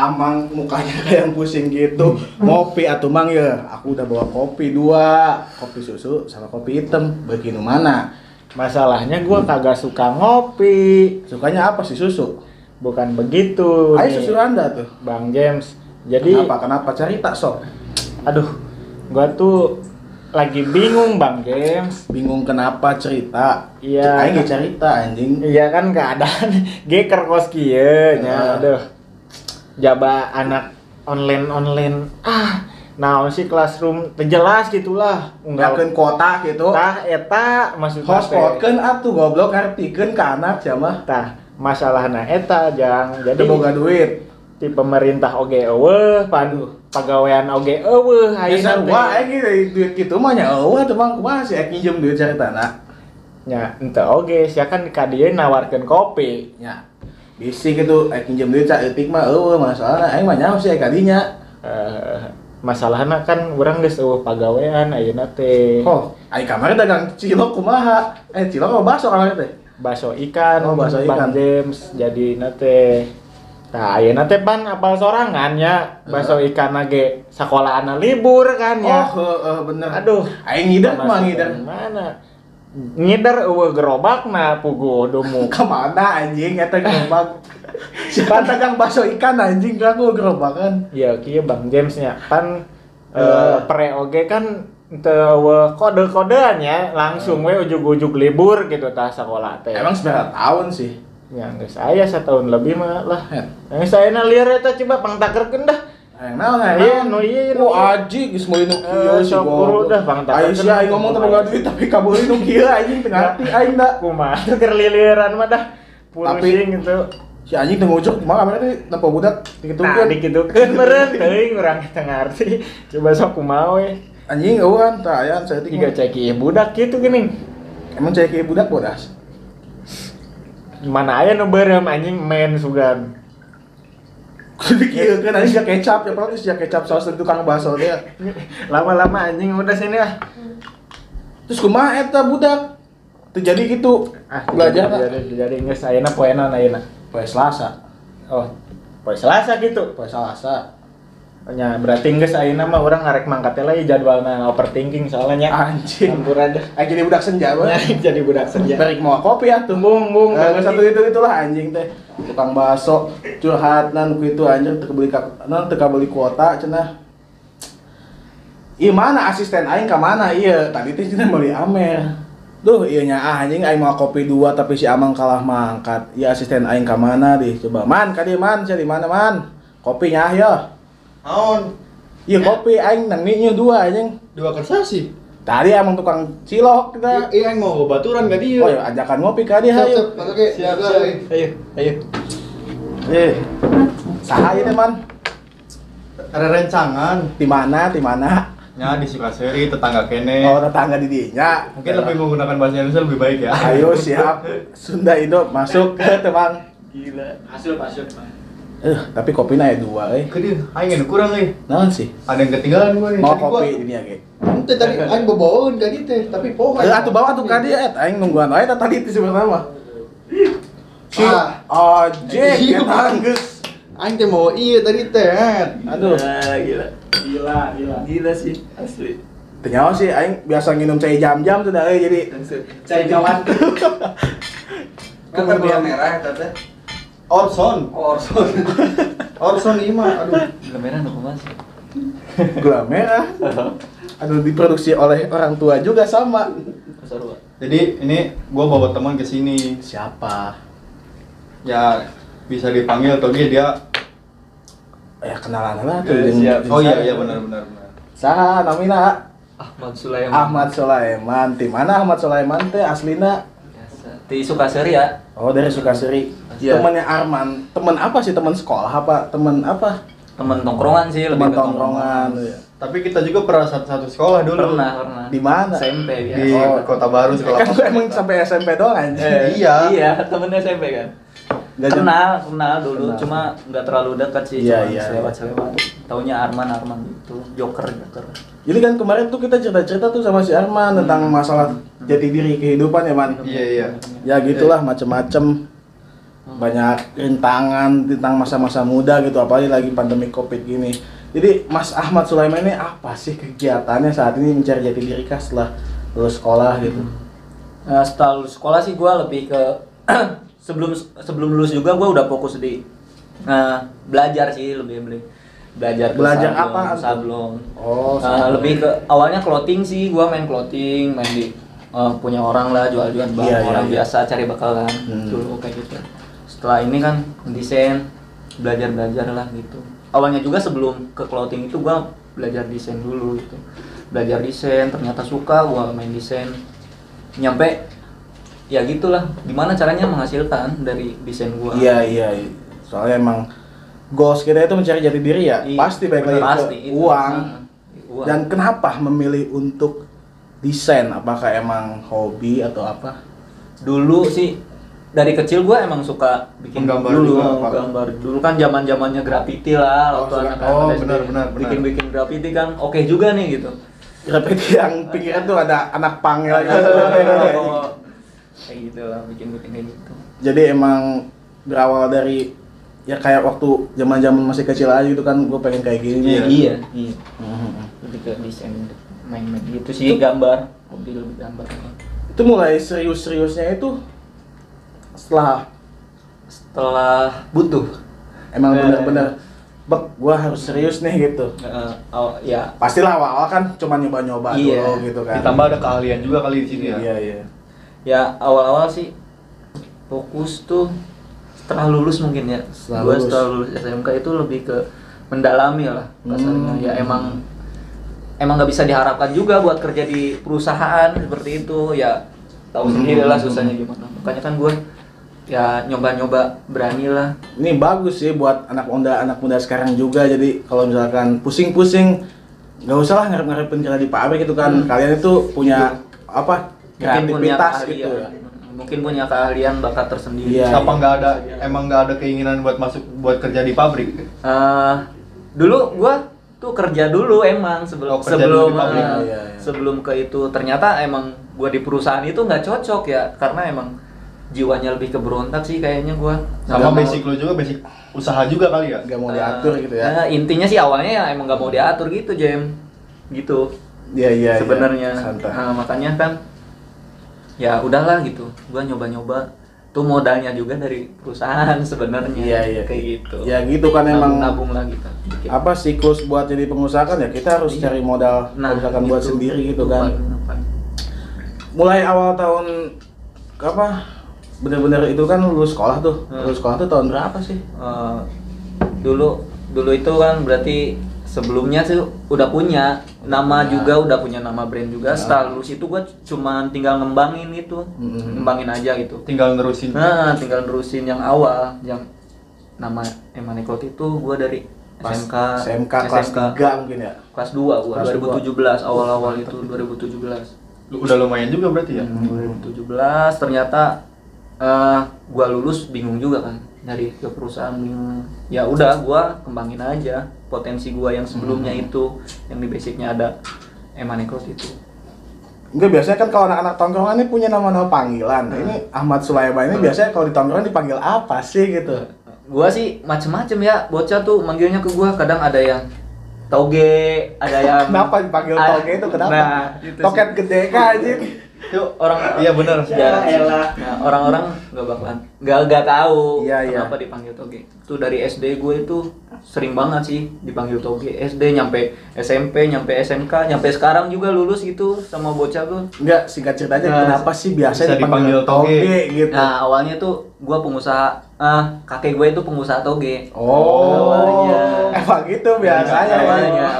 Amang mukanya kayak yang pusing gitu. Ngopi atuh Mang ya. Aku udah bawa kopi 2, kopi susu sama kopi hitam. Begini mana? Masalahnya gua kagak suka ngopi. Sukanya apa sih susu? Bukan begitu. Ayo nih, susu Anda tuh. Bang James. Jadi Kenapa cerita sok? aduh, gua tuh lagi bingung Bang James. Bingung kenapa cerita? Iya. Aing cerita anjing. Iya kan keadaan geker kos kieu nya. Aduh. Jaba anak online naon sih classroom terjelas gitulah Nggakeun kuota gitu. tah eta maksudna Hotspotkeun atuh goblok ngartikeun ka anak sia mah. tah masalahna eta jang jadi Teu boga duit. di pemerintah oge eueuh pagawean oge eueuh Biasa ayeuna gua aing duit kitu mah nya eueuh teu mah kumaha sih aing pinjem duit caritana. nya henteu oge sia kan ka dieu nawarkeun kopi Nya. Bisi gitu aing pinjem duit cak eutik mah eueuh masalahna aing mah nyaho sih aya kadinya. masalahna kan urang geus eueuh pagawean ayeuna teh Oh, aing kamari dagang cilok kumaha? Cilok apa bakso kamari teh? bakso ikan, Oh, bakso Bang ikan. James jadi nate. Nah, ayeuna teh pan apal sorangan ya, bakso ikan ge sakolahanna libur kan ya. Oh, bener. Aduh, Aing ngider mah masuk ngider. dari mana? Ngider eueuh gerobakna pugu dumu. Kemana anjing eta gerobak? Siapa dagang bakso ikan anjing aku gerobakan. Ya kieu Bang James nya pan pre oge kan teu kode-kodean ya, langsung we ujug-ujug libur gitu tah sakola teh. Emang seberapa tahun sih? Ya geus aya setahun lebih mah lah. Hen. Yang saya liar eta coba pangtakerkeun dah. Aing naon Iya, nu ieu Oh aji geus meuli nu kieu si sok buru dah pangtakerkeun. Aing sia aing ngomong teu boga duit tapi kaburi nu kieu anjing teu ngarti aing da. Kumaha tuh keur liliran mah dah. Pusing gitu. Si anjing teu ngujug kumaha kamari teh nempo budak Nah, dikitukeun. dikitukeun meureun teuing urang teu ngarti. Coba sok kumaha we. Anjing eueuhan tah aya saya Tiga cek ieu budak gitu geuning. Emang cek ieu budak bodas. Mana aya nu beureum anjing main sugan. Kudu kieu kan anjing sia kecap ya padahal sia kecap saus dari tukang bakso teh. Lama-lama anjing udah sini lah. Terus kumaha eta budak? Terjadi gitu. Belajar tak? Jadi geus ayeuna poe naon ayeuna? Poe Selasa. Oh, poe Selasa gitu. Poe Selasa. Nya berarti geus ayeuna mah urang ngarek mangkat teh lagi jadwalna overthinking soalnya nya. Anjing. Campuran dah. Aing jadi budak senja Ya, banget. jadi budak senja. Berik mau kopi atuh. Bung. Satu itulah anjing teh. Tukang bakso curhatan ku itu anjing teu kabeli kuota cenah. Ieu mana asisten aing ka mana ieu? Tadi teh cenah meuli Amer. Duh, ieu nya anjing aing mau kopi 2 tapi si Amang kalah mangkat. Ieu asisten aing ka mana deh? Coba man ka dieu man, sia di mana man? Kopi nyah ya. Naon? Ieu kopi aing nang nya 2 anjing. 2 kersasi. Tadi Amang tukang cilok kita. Iya mau baturan ka dieu. Oh, ya ajakan ngopi ka dia hayu. Siap. Ayo. Saha ieu teh man? Ada rencangan. Di mana? Ya di Sukaseri tetangga kene. Oh, tetangga di dinya. Mungkin lebih menggunakan bahasa Indonesia lebih baik ya. Ayo siap. Sunda Indo masuk ke teman. Gila. Masuk, Bang. Tapi kopinya ya 2 Ke dieu, aing anu kurang euy. Naon sih? Ada yang ketinggalan gua nih. Mau Tadi gua- kopi di dinya ge. Henteu tadi aing bawaeun ka dieu teh, tapi poho. Atuh bawa atuh ka dieu aing nungguan wae tadi itu sebenarnya. Ojek Iya, eta Bang. geus. Aing teh mau ieu tadi teh. Aduh. Gila sih asli. Teu nyaho sih aing biasa nginum cai jam-jam tuh dah jadi Cai kawan. Kemudian merah eta teh. Orson ini mah aduh. Gula merah nu kumaha sih? gula merah. Aduh diproduksi oleh orang tua juga sama. Jadi ini gua bawa teman ke sini. Siapa? Ya bisa dipanggil atau dia Ya kenalan lah tuh. Ya, jeung- siap. Oh iya benar. Saha namina? Ahmad Sulaiman. Ahmad Sulaiman. Di mana Ahmad Sulaiman teh aslina? Di Sukaseri ya. Oh, dari Sukaseri. Iya. Temannya Arman. Teman apa sih? Teman sekolah apa? Teman apa? Temen tongkrongan sih, Teman lebih ke tongkrongan. Tapi kita juga pernah satu sekolah dulu. Pernah. Di mana? SMP ya. Di Oh. Kota Baru sekolah. Kan gue emang sampai SMP doang anjing. Iya. Iya, temennya SMP kan. Nggak jam- Kenal dulu, Kenal. cuma nggak terlalu dekat sih, Iya, cuma iya, selewat. Taunya Arman gitu, Joker. Jadi kan kemarin tuh kita cerita-cerita tuh sama si Arman tentang masalah jati diri kehidupan ya, Man. Iya. Ya gitulah macem-macem. banyak rintangan tentang masa-masa muda gitu, apalagi lagi pandemi Covid gini. Jadi Mas Ahmad Sulaiman ini apa sih kegiatannya saat ini mencari jati diri kah setelah lulus sekolah gitu? Setelah lulus sekolah sih gue lebih ke sebelum lulus juga gue udah fokus di belajar sih, lebih belajar apaan? Sablon. Oh, lebih ke awalnya clothing sih, gue main clothing, main di punya orang lah, jual-jualan barang orang biasa, cari bakal kan dulu kayak gitu. Setelah ini kan desain, belajar lah gitu. Awalnya juga sebelum ke clothing itu gue belajar desain dulu gitu. Belajar desain, ternyata suka gue main desain. Nyampe ya gitulah, gimana caranya menghasilkan dari desain gue. Iya. Soalnya emang goals kita itu mencari jati diri ya. Pasti baik lagi ke uang. Dan kenapa memilih untuk desain? Apakah emang hobi atau apa? Dulu sih dari kecil gue emang suka bikin Menggambar dulu, juga, Pak. gambar dulu kan zamannya graffiti lah, waktu anak-anak SD. benar. Bikin graffiti kan oke juga nih gitu. Graffiti yang pikiran tuh ada anak pangil gitu. Kayak gitu lah, bikin kayak gitu. Jadi emang berawal dari ya kayak waktu zaman masih kecil aja gitu kan, gue pengen kayak gini. Iya. Lebih ke desain, main-main gitu sih, gambar, hobi lebih gambar. Itu mulai serius-seriusnya itu setelah butuh. emang bener-bener gua harus serius nih gitu. Ya. Pastilah awal kan cuma nyoba-nyoba dulu gitu kan. Ditambah ada keahlian juga kali di sini ya. Iya. Ya awal-awal sih fokus tuh setelah lulus mungkin ya. Setelah lulus SMK itu lebih ke mendalami lah kasarnya. Ya emang nggak bisa diharapkan juga buat kerja di perusahaan seperti itu ya. Tahu sendiri lah susahnya gimana. Makanya kan gue ya nyoba-nyoba, berani lah. Ini bagus sih buat anak muda sekarang juga. Jadi kalau misalkan pusing-pusing, nggak usah lah ngarep-ngarepin kerja di pabrik gitu kan. Kalian itu punya apa? Kreativitas gitu ya. Mungkin punya keahlian, bakat tersendiri. Apa emang nggak ada keinginan buat kerja di pabrik? Dulu gue tuh kerja dulu emang sebelum sebelum ke itu. Ternyata emang gue di perusahaan itu nggak cocok ya, karena emang jiwanya lebih ke berontak sih kayaknya gue. Sama basic lo juga, basic usaha juga kali ya? Gak mau diatur gitu ya? Intinya sih awalnya ya emang gak mau diatur gitu, gitu. Iya. Sebenarnya. Makanya kan ya udahlah gitu. Gua nyoba-nyoba. Tuh modalnya juga dari perusahaan sebenarnya. Iya. Kayak gitu. Ya gitu kan emang. Nabung lah gitu. Apa siklus buat jadi pengusaha kan ya kita harus cari modal misalkan buat sendiri gitu kan. Mulai awal tahun bener-bener itu kan lulus sekolah tuh. Lulus sekolah tuh tahun berapa sih? Dulu itu kan berarti sebelumnya sih udah punya nama juga, udah punya nama brand juga. Setelah lulus itu gua cuma tinggal ngembangin itu, ngembangin aja gitu. Tinggal nerusin. Tinggal nerusin yang awal, yang nama Emanekot itu gua dari SMK kelas 3 mungkin ya. Kelas 2 gua 2017 awal-awal itu 2017. Udah lumayan juga berarti ya? 2017 ternyata gua lulus bingung juga kan, dari ke perusahaan bingung. Ya udah gua kembangin aja potensi gua yang sebelumnya itu, yang di basicnya ada Emanekot itu. Enggak, biasanya kan kalau anak-anak tongkrongan ini punya nama-nama panggilan. Ini Ahmad Sulaiman ini biasanya kalau di tongkrongan dipanggil apa sih gitu? Gua sih macem-macem ya, bocah tuh manggilnya ke gua, kadang ada yang Toge, ada yang Kenapa dipanggil Toge itu kenapa? Nah, itu Toket gede kah anjing? itu orang Iya benar. Nah, orang-orang nggak bakalan nggak tahu Iya. kenapa dipanggil Toge. Itu dari SD gue itu sering banget sih dipanggil Toge. SD nyampe SMP, nyampe SMK, nyampe sekarang juga lulus gitu sama bocah tuh. Enggak, singkat cerita aja kenapa sih biasanya bisa dipanggil Toge gitu? Nah, awalnya tuh gue pengusaha, kakek gue itu pengusaha Toge. Oh, awalnya. Emang gitu biasanya.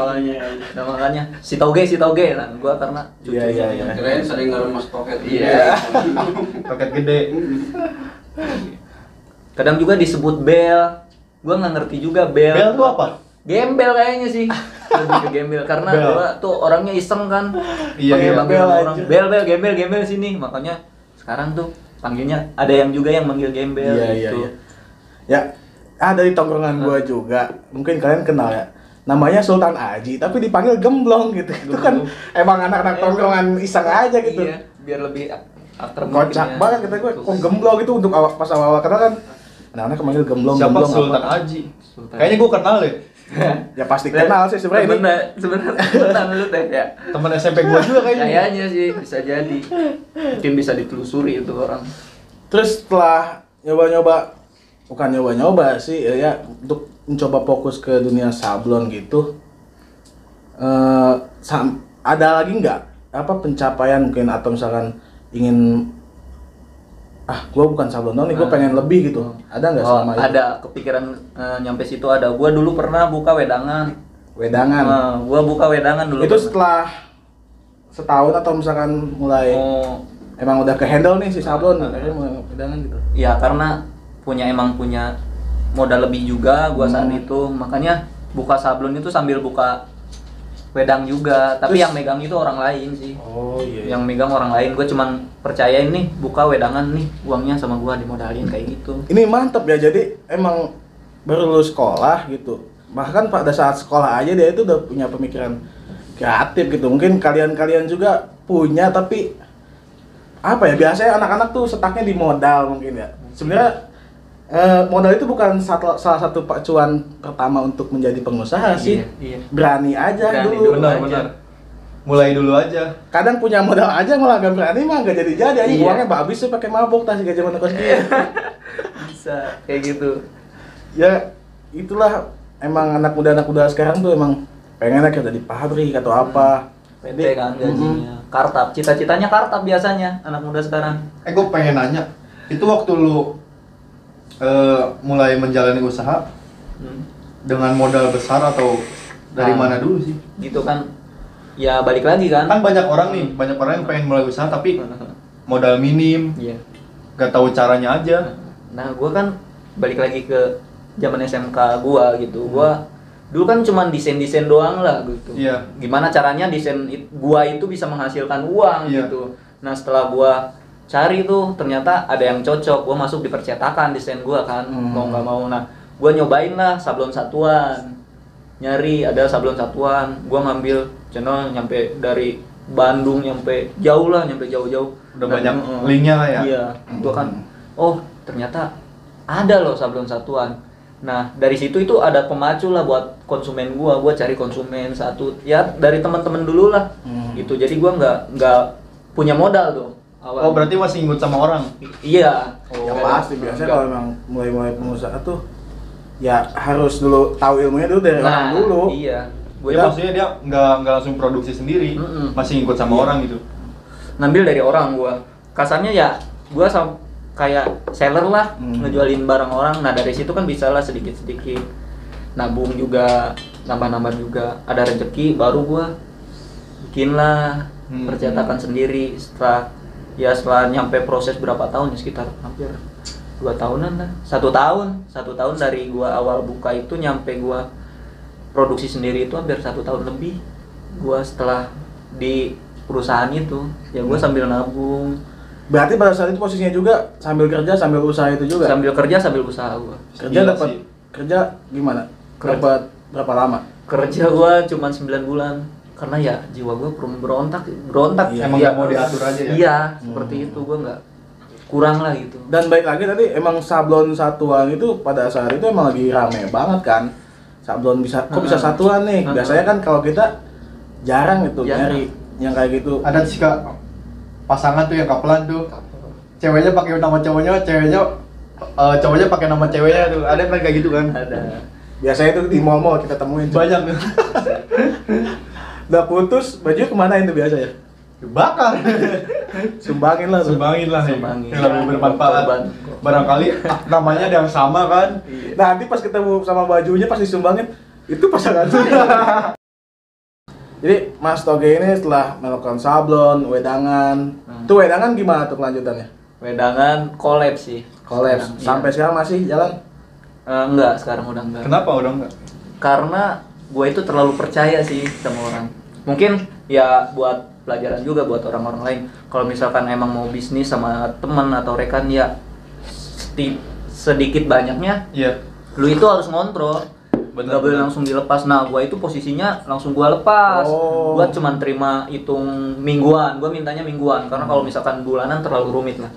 Awalnya. Nah, makanya si Toge. Nah, gue karena cucunya. Iya. Kirain sering ngeremas toket. Iya. Toket gede. Kadang juga disebut Bel. Gua nggak ngerti juga Bel. Bel tuh apa? Gembel kayaknya sih. Lebih ke gembel karena Bel. gua tuh orangnya iseng kan. Iya. Bel orang aja. Bel gembel sini. Makanya sekarang tuh panggilnya ada yang juga yang manggil gembel gitu. Iya. Ya, dari tongkrongan gua juga. Mungkin kalian kenal ya. Namanya Sultan Aji, tapi dipanggil Gemblong gitu. Itu kan emang anak-anak tongkrongan iseng aja gitu. Iya, biar lebih akrab. Kocak banget kata gue, kok Gemblong itu untuk pas awal-awal karena kan Anak-anak kemanggil gemblong. Siapa gemblong Sultan apa? Aji? Kayaknya gue kenal deh. Ya pasti kenal sih sebenarnya ini. Sebenarnya lu teh ya. Temen SMP gue juga kayaknya. Kayaknya sih bisa jadi. Mungkin bisa ditelusuri itu orang. Terus setelah nyoba-nyoba, bukan nyoba-nyoba sih ya, untuk mencoba fokus ke dunia sablon gitu, ada lagi nggak apa pencapaian mungkin atau misalkan ingin gue bukan sablon dong nih, gue pengen lebih gitu, ada nggak selama itu? Ada kepikiran nyampe situ ada. Gua dulu pernah buka wedangan. Gua buka wedangan dulu. Itu pernah. setelah setahun atau misalkan mulai emang udah ke handle nih si sablon, akhirnya mulai wedangan gitu. Ya karena emang punya modal lebih juga gua saat itu, makanya buka sablon itu sambil buka wedang juga, tapi yang megang itu orang lain sih. Oh iya. Yang megang orang lain, gue cuman percayain nih buka wedangan nih, uangnya sama gua dimodalin kayak gitu. Ini mantep ya, jadi emang baru lulus sekolah gitu, bahkan pada saat sekolah aja dia itu udah punya pemikiran kreatif gitu. Mungkin kalian juga punya, tapi apa ya, biasanya anak-anak tuh setaknya di modal mungkin ya. Sebenarnya modal itu bukan salah satu pacuan pertama untuk menjadi pengusaha sih. Iya. Berani aja Berani dulu. Benar. Mulai dulu aja. Kadang punya modal aja malah gak berani mah gak jadi-jadi aja. Iya. Uangnya habis tuh pakai mabuk tas gaji mana kos dia. Bisa kayak gitu. Ya itulah, emang anak muda sekarang tuh emang pengennya kerja di pabrik atau apa. PT kan gajinya. Kartap, cita-citanya kartap biasanya anak muda sekarang. Gue pengen nanya, itu waktu lu mulai menjalani usaha dengan modal besar atau dari mana dulu sih? Gitu kan. Ya balik lagi kan. Kan banyak orang yang pengen mulai usaha tapi modal minim, Iya. gak tahu caranya aja. Nah, gua kan balik lagi ke zaman SMK gua gitu. Gua dulu kan cuman desain doang lah gitu. Iya. Gimana caranya desain gua itu bisa menghasilkan uang Iya. gitu. Nah, setelah gua cari tuh ternyata ada yang cocok, gua masuk di percetakan desain gua kan, mau nggak mau. Nah, gua nyobain lah sablon satuan, nyari ada sablon satuan, gua ngambil channel nyampe dari Bandung, nyampe jauh-jauh. Udah banyak linknya lah ya. Iya, gua kan, oh ternyata ada loh sablon satuan. Nah, dari situ itu ada pemacu lah buat konsumen gua cari konsumen satu, ya dari teman-teman dulu lah, gitu. Jadi gua nggak punya modal tuh. Oh, berarti masih ngikut sama orang? Iya. Ya pasti, biasanya kalau emang mulai pengusaha tuh ya harus dulu tahu ilmunya dulu dari orang dulu. Iya. Gue Ya, maksudnya dia nggak langsung produksi sendiri, masih ngikut sama orang gitu. ngambil dari orang gua. Kasarnya ya gua kayak seller lah, ngejualin barang orang. Nah, dari situ kan bisa lah sedikit-sedikit nabung juga, nambah-nambah juga. Ada rezeki baru gua bikin lah percetakan sendiri. Setelah nyampe proses berapa tahun ya, sekitar hampir 2 tahunan lah. 1 tahun dari gua awal buka itu nyampe gua produksi sendiri itu hampir 1 tahun lebih. Gua setelah di perusahaan itu ya gua sambil nabung. Berarti pada saat itu posisinya juga sambil kerja sambil usaha itu juga. Sambil kerja sambil usaha gua. Kerja Gila dapat sih. kerja gimana? Dapat berapa lama? Kerja gua cuma 9 bulan karena ya jiwa gua berontak. Iya. Emang nggak mau diatur aja ya? Iya, seperti itu gua nggak kurang lah gitu. Dan baik lagi tadi emang sablon satuan itu pada saat itu emang lagi rame banget kan. Sablon bisa satuan nih. Biasanya kan kalau kita jarang itu nyari yang kayak gitu. Ada sih Kak, pasangan tuh yang kapelan tuh. Ceweknya pakai nama cowoknya, cowoknya pakai nama ceweknya tuh. Ada kan kayak gitu kan? Ada. Biasanya itu di mall-mall kita temuin. Banyak tuh. Udah putus, baju kemana itu biasanya? Bakar. Sumbangin lah tuh. Sumbangin lah Sumbangin. yang lebih bermanfaat. Korban. Barangkali namanya ada yang sama kan? Nah, nanti pas ketemu sama bajunya pas disumbangin, itu pasangan. Jadi Mas Toge ini setelah melakukan sablon, wedangan, tuh wedangan gimana tuh kelanjutannya? Wedangan collab sih. Kolaps. Iya. Sampai sekarang masih jalan? Enggak, sekarang udah enggak. Kenapa udah enggak? Karena gue itu terlalu percaya sih sama orang. Mungkin ya buat pelajaran juga buat orang-orang lain. Kalau misalkan emang mau bisnis sama teman atau rekan ya sedikit banyaknya Iya. lu itu harus ngontrol. Bener, Gak boleh bener. langsung dilepas. Nah, gua itu posisinya langsung gua lepas. Oh. Gua cuman terima hitung mingguan. Gua mintanya mingguan karena kalau misalkan bulanan terlalu rumit lah.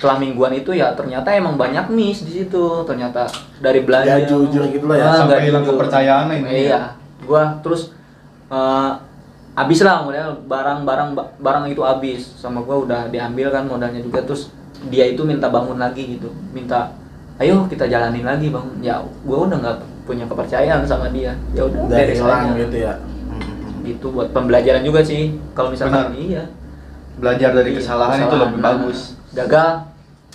setelah mingguan itu ya ternyata emang banyak miss di situ, ternyata dari belanja Ya, jujur gitu lah ya. Sampai nggak hilang jujur. kepercayaan ini. Iya, gua terus habis lah modal barang itu habis sama gua, udah diambil kan modalnya juga. Terus dia itu minta bangun lagi gitu, minta ayo kita jalanin lagi bang. Ya gua udah nggak punya kepercayaan sama dia, ya udah Udah beres hilang aja. gitu ya. Itu buat pembelajaran juga sih kalau misalkan Benar. iya Belajar dari Iya, kesalahan itu kesalahan. lebih bagus. gagal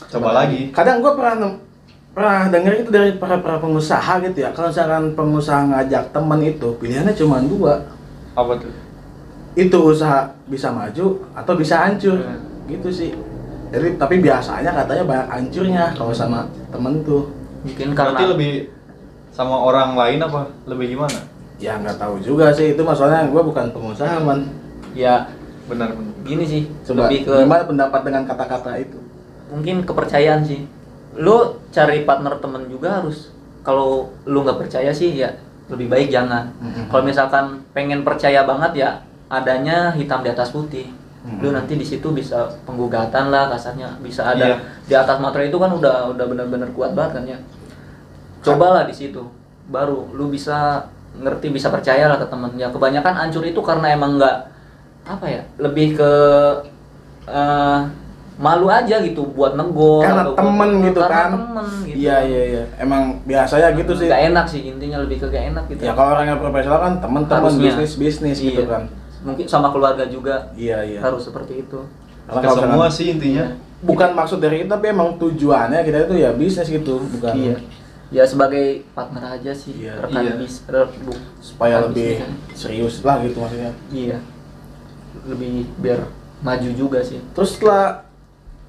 Coba lagi. Kadang gue pernah dengar itu dari para pengusaha gitu ya. Kalau misalkan pengusaha ngajak teman itu pilihannya cuma dua. Apa tuh? Itu usaha bisa maju atau bisa hancur. Gitu sih. Jadi tapi biasanya katanya banyak hancurnya kalau sama temen tuh. mungkin Berarti karena lebih sama orang lain apa? Lebih gimana? Ya nggak tahu juga sih itu masalahnya gue bukan pengusaha man. ya Benar. gini sih, Coba lebih ke gimana pendapat dengan kata-kata itu? mungkin kepercayaan sih. Lu cari partner temen juga harus, kalau lu nggak percaya sih ya lebih baik jangan. Kalau misalkan pengen percaya banget ya adanya hitam di atas putih. Lu nanti di situ bisa penggugatan lah kasarnya, bisa ada Iya. di atas materai itu kan udah benar-benar kuat banget kan ya. Cobalah di situ baru lu bisa ngerti, bisa percaya lah ke temen. Ya kebanyakan hancur itu karena emang nggak apa ya, lebih ke malu aja gitu buat negor Karena atau temen buat- gitu karena kan. temen gitu. Iya. Emang biasanya gitu sih. Gak enak sih intinya, lebih ke gak enak gitu. Ya kalau orang yang profesional kan teman-teman Harusnya. bisnis gitu Iya. kan. Mungkin sama keluarga juga Iya. harus seperti itu. Karena Ke kalau semua misalkan- sih intinya. bukan maksud dari kita tapi emang tujuannya kita itu ya bisnis gitu, bukan Iya. Ya sebagai partner aja sih, Iya. rekan Iya. supaya rekan lebih bisnis kan. serius lah gitu maksudnya. Iya. Lebih biar maju juga sih. Terus setelah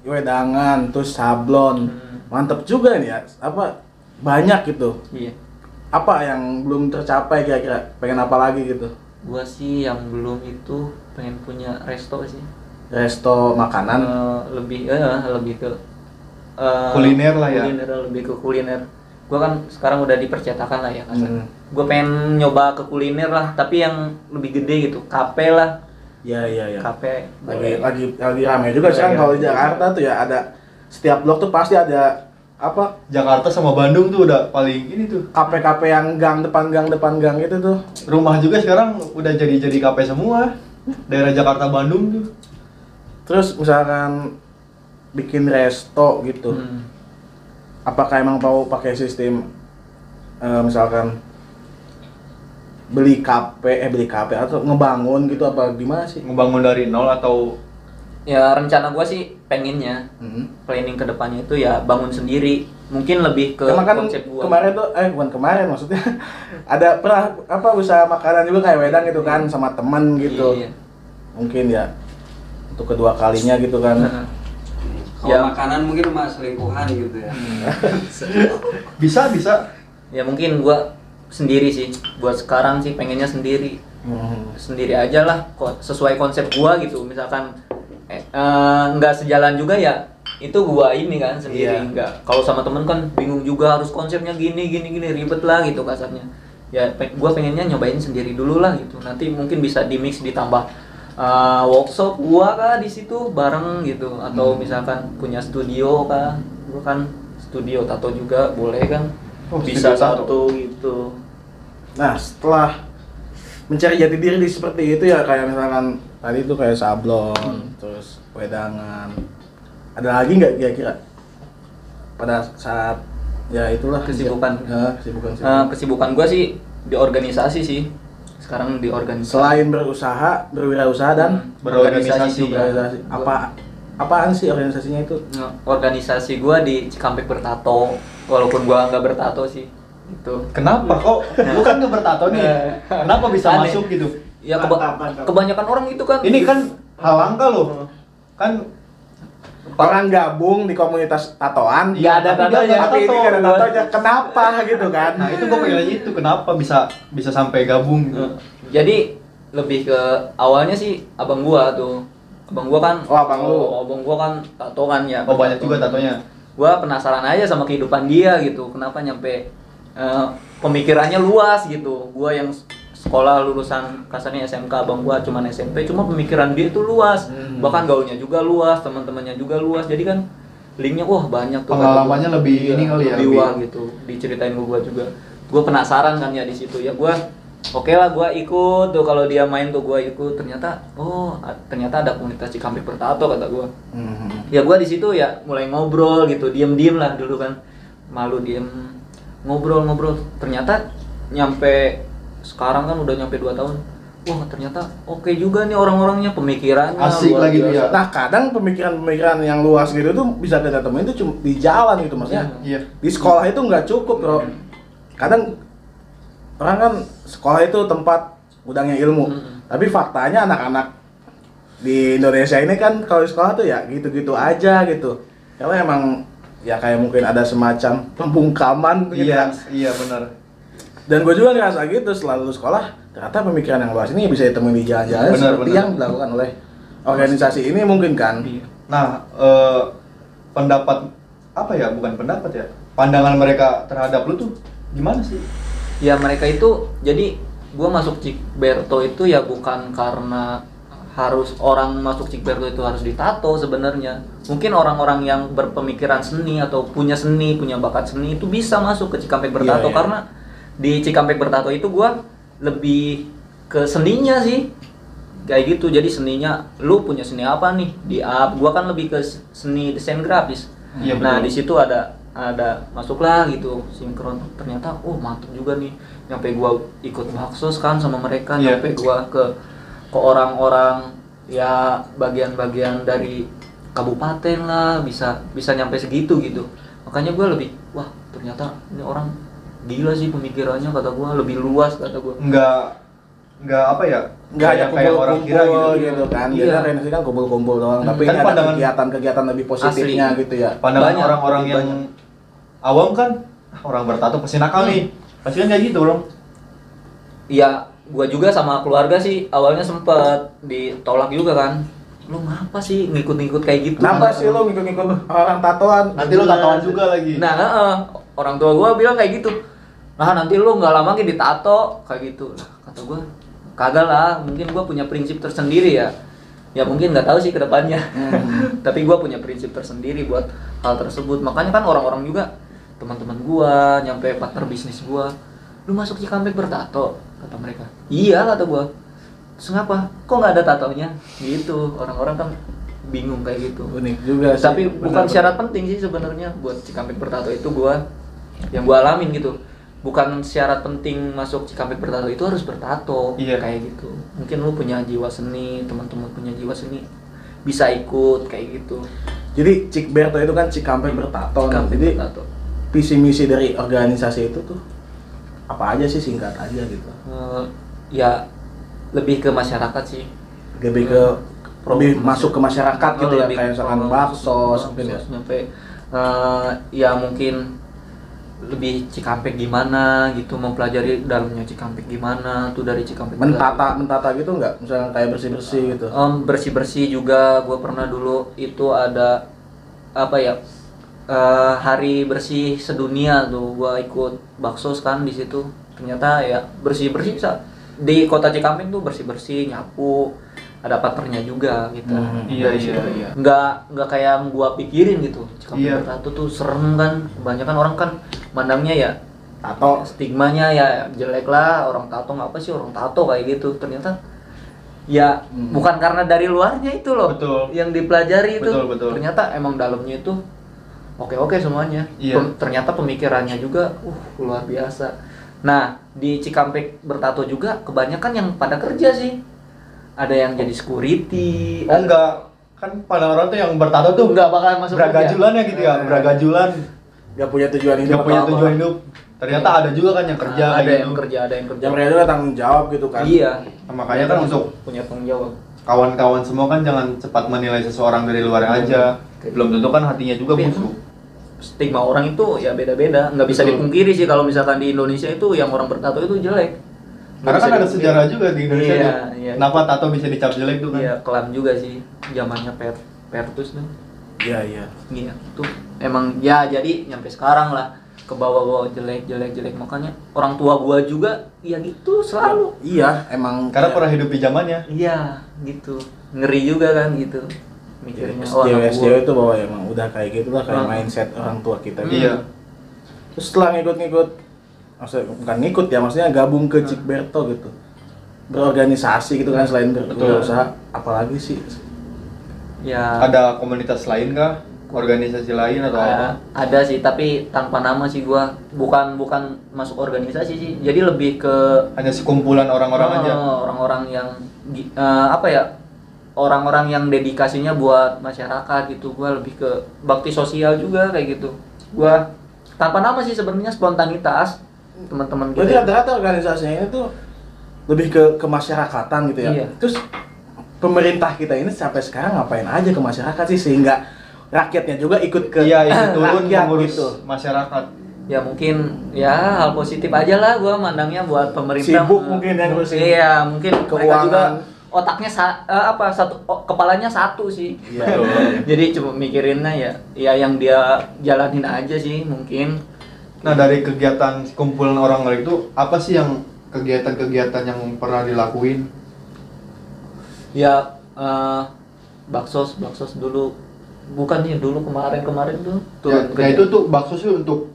wedangan, terus sablon, mantep juga nih ya. Apa banyak gitu. Iya. Apa yang belum tercapai kira-kira? Pengen apa lagi gitu? Gua sih yang belum itu pengen punya resto sih. Resto makanan. Lebih ke Kuliner lah ya. Kuliner, lebih ke kuliner. Gua kan sekarang udah di percetakan lah ya kasar. Hmm. Gue pengen nyoba ke kuliner lah, tapi yang lebih gede gitu, kafe lah, Iya. kafe. Lagi ramai juga sekarang Iya. kalau di Jakarta tuh ya ada setiap blok tuh pasti ada apa Jakarta sama Bandung tuh udah paling ini tuh. kafe-kafe yang gang depan gang gitu tuh. Rumah juga sekarang udah jadi kafe semua. Daerah Jakarta Bandung tuh. Terus misalkan bikin resto gitu, apakah emang mau pakai sistem misalkan beli kafe atau ngebangun gitu apa gimana sih? Ngebangun dari nol atau Ya rencana gua sih pengennya planning kedepannya itu ya bangun sendiri, mungkin lebih ke Karena kan konsep gua. kemarin tuh bukan kemarin maksudnya ada pernah apa usaha makanan juga kayak wedang gitu kan sama temen gitu. Iya. Mungkin ya untuk kedua kalinya gitu kan. Kalau Ya. makanan mungkin rumah selingkuhan gitu ya. bisa Ya mungkin gua sendiri sih, buat sekarang sih pengennya sendiri. Sendiri aja lah, sesuai konsep gua gitu. Misalkan nggak sejalan juga ya itu gua ini kan sendiri. Iya. Nggak, kalau sama temen kan bingung juga, harus konsepnya gini ribet lah gitu kasarnya. Ya gua pengennya nyobain sendiri dulu lah gitu, nanti mungkin bisa di mix ditambah workshop gua kah di situ bareng gitu, atau misalkan punya studio kah, gua kan studio tato juga boleh kan. Oh, Bisa studio tato. satu gitu. Nah, setelah mencari jati diri di seperti itu ya kayak misalkan tadi itu kayak sablon, terus wedangan. Ada lagi nggak kira-kira pada saat ya itulah Kesibukan. Ya, kesibukan. Kesibukan gue sih di organisasi sih. Sekarang di organisasi. Selain berwirausaha dan berorganisasi. organisasi. Apaan sih organisasinya itu? Organisasi gue di Cikampek Bertato. Walaupun gue nggak bertato sih. Itu. Kenapa kok? Lu kan nggak bertato nih. Kenapa bisa Aneh. masuk gitu? Ya kebanyakan orang itu kan. Ini kan hal langka loh. Kan Orang gabung di komunitas tatoan. Nggak ada tapi tatonya. tapi ini nggak ada tatonya. Kenapa gitu kan? nah itu gue pengen nanya itu kenapa bisa sampai gabung gitu. Jadi lebih ke awalnya sih abang gua tuh. Abang gua kan. Oh, abang lu. Abang gua kan tato kan ya. Oh banyak juga tatonya. Gua penasaran aja sama kehidupan dia gitu, kenapa nyampe pemikirannya luas gitu. Gua yang sekolah lulusan kasarnya SMK, abang gua cuman SMP, cuma pemikiran dia itu luas, bahkan gaulnya juga luas, teman-temannya juga luas. Jadi kan linknya wah banyak tuh. Pengalamannya lebih Iya, ini kali ya, lebih lebih- wah gitu. Diceritain ke gua juga. Gua penasaran kan ya di situ ya gua. Oke lah, gua ikut tuh kalau dia main tuh gua ikut. Ternyata ternyata ada komunitas Cikampek Bertato kata gua. Ya gua di situ ya mulai ngobrol gitu, diem lah dulu kan. Malu diem ngobrol. Ternyata nyampe sekarang kan udah nyampe 2 tahun. Wah, ternyata oke juga nih orang-orangnya, pemikirannya Asik luar lah gitu biasa. ya. Nah, kadang pemikiran-pemikiran yang luas gitu tuh bisa kita temuin itu cuma di jalan gitu maksudnya. Iya. Di sekolah itu nggak cukup, Bro. Kadang orang kan sekolah itu tempat gudangnya ilmu. Tapi faktanya anak-anak di Indonesia ini kan kalau di sekolah tuh ya gitu-gitu aja gitu. Karena emang ya kayak mungkin ada semacam pembungkaman gitu. Iya, kan. iya benar. Dan gue juga ngerasa gitu setelah lulus sekolah, ternyata pemikiran yang luas ini bisa ditemuin di jalan-jalan Benar, seperti benar. yang dilakukan oleh organisasi ini mungkin kan. Iya. Nah, pendapat apa ya? Bukan pendapat ya. Pandangan mereka terhadap lu tuh gimana sih? Ya mereka itu, jadi gua masuk Cikberto itu ya bukan karena harus orang masuk Cikberto itu harus ditato sebenarnya. Mungkin orang-orang yang berpemikiran seni atau punya seni, punya bakat seni itu bisa masuk ke Cikampek Bertato Iya, iya. karena di Cikampek Bertato itu gua lebih ke seninya sih. Kayak gitu. Jadi seninya lu punya seni apa nih? Di gua kan lebih ke seni desain grafis. Iya, Nah, betul. di situ ada masuklah gitu sinkron. Ternyata mantep juga nih. Nyampe gua ikut baksos kan sama mereka, Iya. nyampe gua ke orang-orang ya bagian-bagian dari kabupaten lah, bisa nyampe segitu gitu. Makanya gua lebih wah, ternyata ini orang gila sih pemikirannya kata gua, lebih luas kata gua. Enggak apa ya? Nggak hanya kayak orang kira kumpul-kumpul gitu. gitu kan. Iya. Biasanya organisasi kan kumpul-kumpul doang, tapi Kan ini ada pandangan- kegiatan-kegiatan lebih positifnya Asli. gitu ya. Pandangan Banyak, orang-orang lebih yang banyak. awam kan orang bertato pasti nakal nih. Pasti kan kayak gitu, Bro. Iya, gua juga sama keluarga sih awalnya sempet ditolak juga kan. Lu ngapa sih ngikut-ngikut kayak gitu? Kenapa sih lo ngikut-ngikut orang tatoan? Nanti lu tatoan juga lagi. Nah, orang tua gua bilang kayak gitu. Nah, nanti lu nggak lama lagi ditato kayak gitu. Lah, kata gua, kagak lah, mungkin gua punya prinsip tersendiri ya. Ya mungkin nggak tahu sih ke depannya. Tapi gua punya prinsip tersendiri buat hal tersebut. Makanya kan orang-orang juga teman-teman gua, nyampe partner bisnis gua, lu masuk Cikampek Bertato, kata mereka. Iya, kata gua. Terus ngapa? Kok nggak ada tatonya? Gitu. Orang-orang kan bingung kayak gitu. Unik juga sih. Tapi bukan Benar-benar. syarat penting sih sebenarnya buat Cikampek Bertato itu yang gua alamin gitu. Bukan syarat penting masuk Cikampek Bertato itu harus bertato. Iya. Kayak gitu. Mungkin lu punya jiwa seni, teman-teman punya jiwa seni bisa ikut kayak gitu. Jadi Cikberto itu kan Cikampek Bertato. Nah, Cikampek jadi Bertato. visi misi dari organisasi itu tuh apa aja sih, singkat aja gitu. Ya lebih ke masyarakat sih. Lebih ke lebih masuk ke masyarakat gitu ya, Lebih kayak ke misalkan baksos mungkin ya. nyampe ya mungkin lebih Cikampek gimana gitu, mempelajari dalamnya Cikampek gimana tuh dari Cikampek Mentata gitu nggak? Misalnya kayak bersih-bersih gitu. bersih juga. Gue pernah dulu itu ada apa ya, hari bersih sedunia tuh, gue ikut baksos kan di situ. Ternyata ya bersih di kota Cikampek tuh bersih nyapu, ada partnernya juga gitu. Iya, Dari iya, situ. iya. Nggak kayak yang gua pikirin gitu. Cikampek Iya. Bertato tuh serem kan. Kebanyakan orang kan mandangnya ya Tato. stigmanya ya jelek lah, orang tato ngapa sih orang tato kayak gitu. Ternyata ya bukan karena dari luarnya itu loh. Betul. Yang dipelajari itu. Betul, betul. Ternyata emang dalamnya itu oke semuanya. Iya. Ternyata pemikirannya juga luar biasa. Nah, di Cikampek Bertato juga kebanyakan yang pada kerja sih. Ada yang jadi security. Oh enggak, kan pada orang tuh yang bertato tuh Nggak bakal masuk beragajulan ya gitu ya, beragajulan, Nggak punya tujuan hidup. nggak punya atau apa. tujuan hidup. Ternyata ada juga kan yang kerja ada kayak yang gitu. kerja, ada yang kerja. Yang mereka juga tanggung jawab gitu kan. Iya. Nah, makanya kan untuk punya tanggung jawab. kawan-kawan semua kan jangan cepat menilai seseorang dari luar aja. Belum tentu kan hatinya juga Tapi busuk. Stigma orang itu ya beda-beda, nggak bisa Betul. dipungkiri sih kalau misalkan di Indonesia itu yang orang bertato itu jelek. Nggak Karena bisa kan ada dipungkiri. sejarah juga di Indonesia Iya, tuh. iya. Kenapa tato bisa dicap jelek tuh kan? Iya, kelam juga sih zamannya Pertus tuh. Iya, iya. Iya, tuh emang ya jadi nyampe sekarang lah ke bawah jelek. Makanya orang tua gua juga ya gitu selalu. Iya, emang Karena pernah hidup di zamannya. Iya, gitu. Ngeri juga kan gitu. mikirnya SJW anak SJW gua. itu bahwa emang udah kayak gitulah kayak Hmm. mindset orang tua kita gitu. Iya. Terus setelah ngikut-ngikut, maksudnya bukan ngikut ya, maksudnya gabung ke Cikberto gitu, berorganisasi gitu kan selain berusaha, apalagi sih? Ya Ada komunitas lain kah? Organisasi lain atau apa? ada sih tapi tanpa nama sih gua bukan masuk organisasi sih jadi lebih ke Hanya sekumpulan orang-orang aja. orang-orang yang apa ya orang-orang yang dedikasinya buat masyarakat gitu gua lebih ke bakti sosial juga kayak gitu gua tanpa nama sih sebenarnya spontanitas teman-teman Berarti gitu rata-rata organisasinya ini tuh lebih ke kemasyarakatan gitu ya. Iya. Terus pemerintah kita ini sampai sekarang ngapain aja ke masyarakat sih sehingga rakyatnya juga ikut ke Iya, ikut turun rakyat mengurus gitu. masyarakat. ya mungkin ya hal positif aja lah gua mandangnya buat pemerintah Sibuk mungkin yang ngurusin iya mungkin mereka keuangan. juga otaknya kepalanya satu sih Iya. jadi cuma mikirinnya ya yang dia jalanin aja sih mungkin Nah, dari kegiatan kumpulan orang lain itu apa sih yang kegiatan-kegiatan yang pernah dilakuin? ya baksos dulu bukan nih dulu kemarin tuh Ya itu tuh bakso sih untuk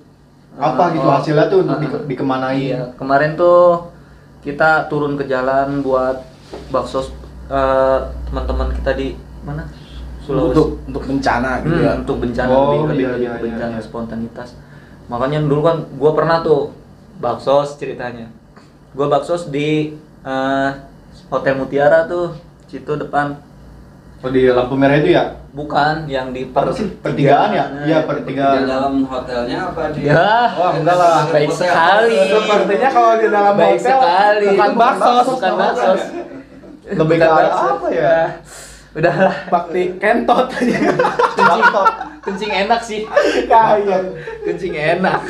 apa gitu hasilnya tuh untuk dikemanain? iya kemarin tuh kita turun ke jalan buat baksos teman-teman kita di mana Sulawesi untuk bencana gitu ya. untuk bencana Oh, lebih iya, ke iya, bencana iya. spontanitas makanya dulu kan gue pernah tuh baksos ceritanya gue baksos di Hotel Mutiara tuh situ depan Oh, di lampu merah itu ya? bukan yang di Apa sih? Pertigaan ya? Iya, Di pertigaan. dalam hotelnya apa di? ya Wah, enggak lah. baik sekali Sepertinya kalau di dalam baik hotel sekali bukan baksos, bukan baksos Lebih ke Bukan arah baksos. apa ya? Udahlah bakti kentot aja. kencing enak sih Kayak kencing enak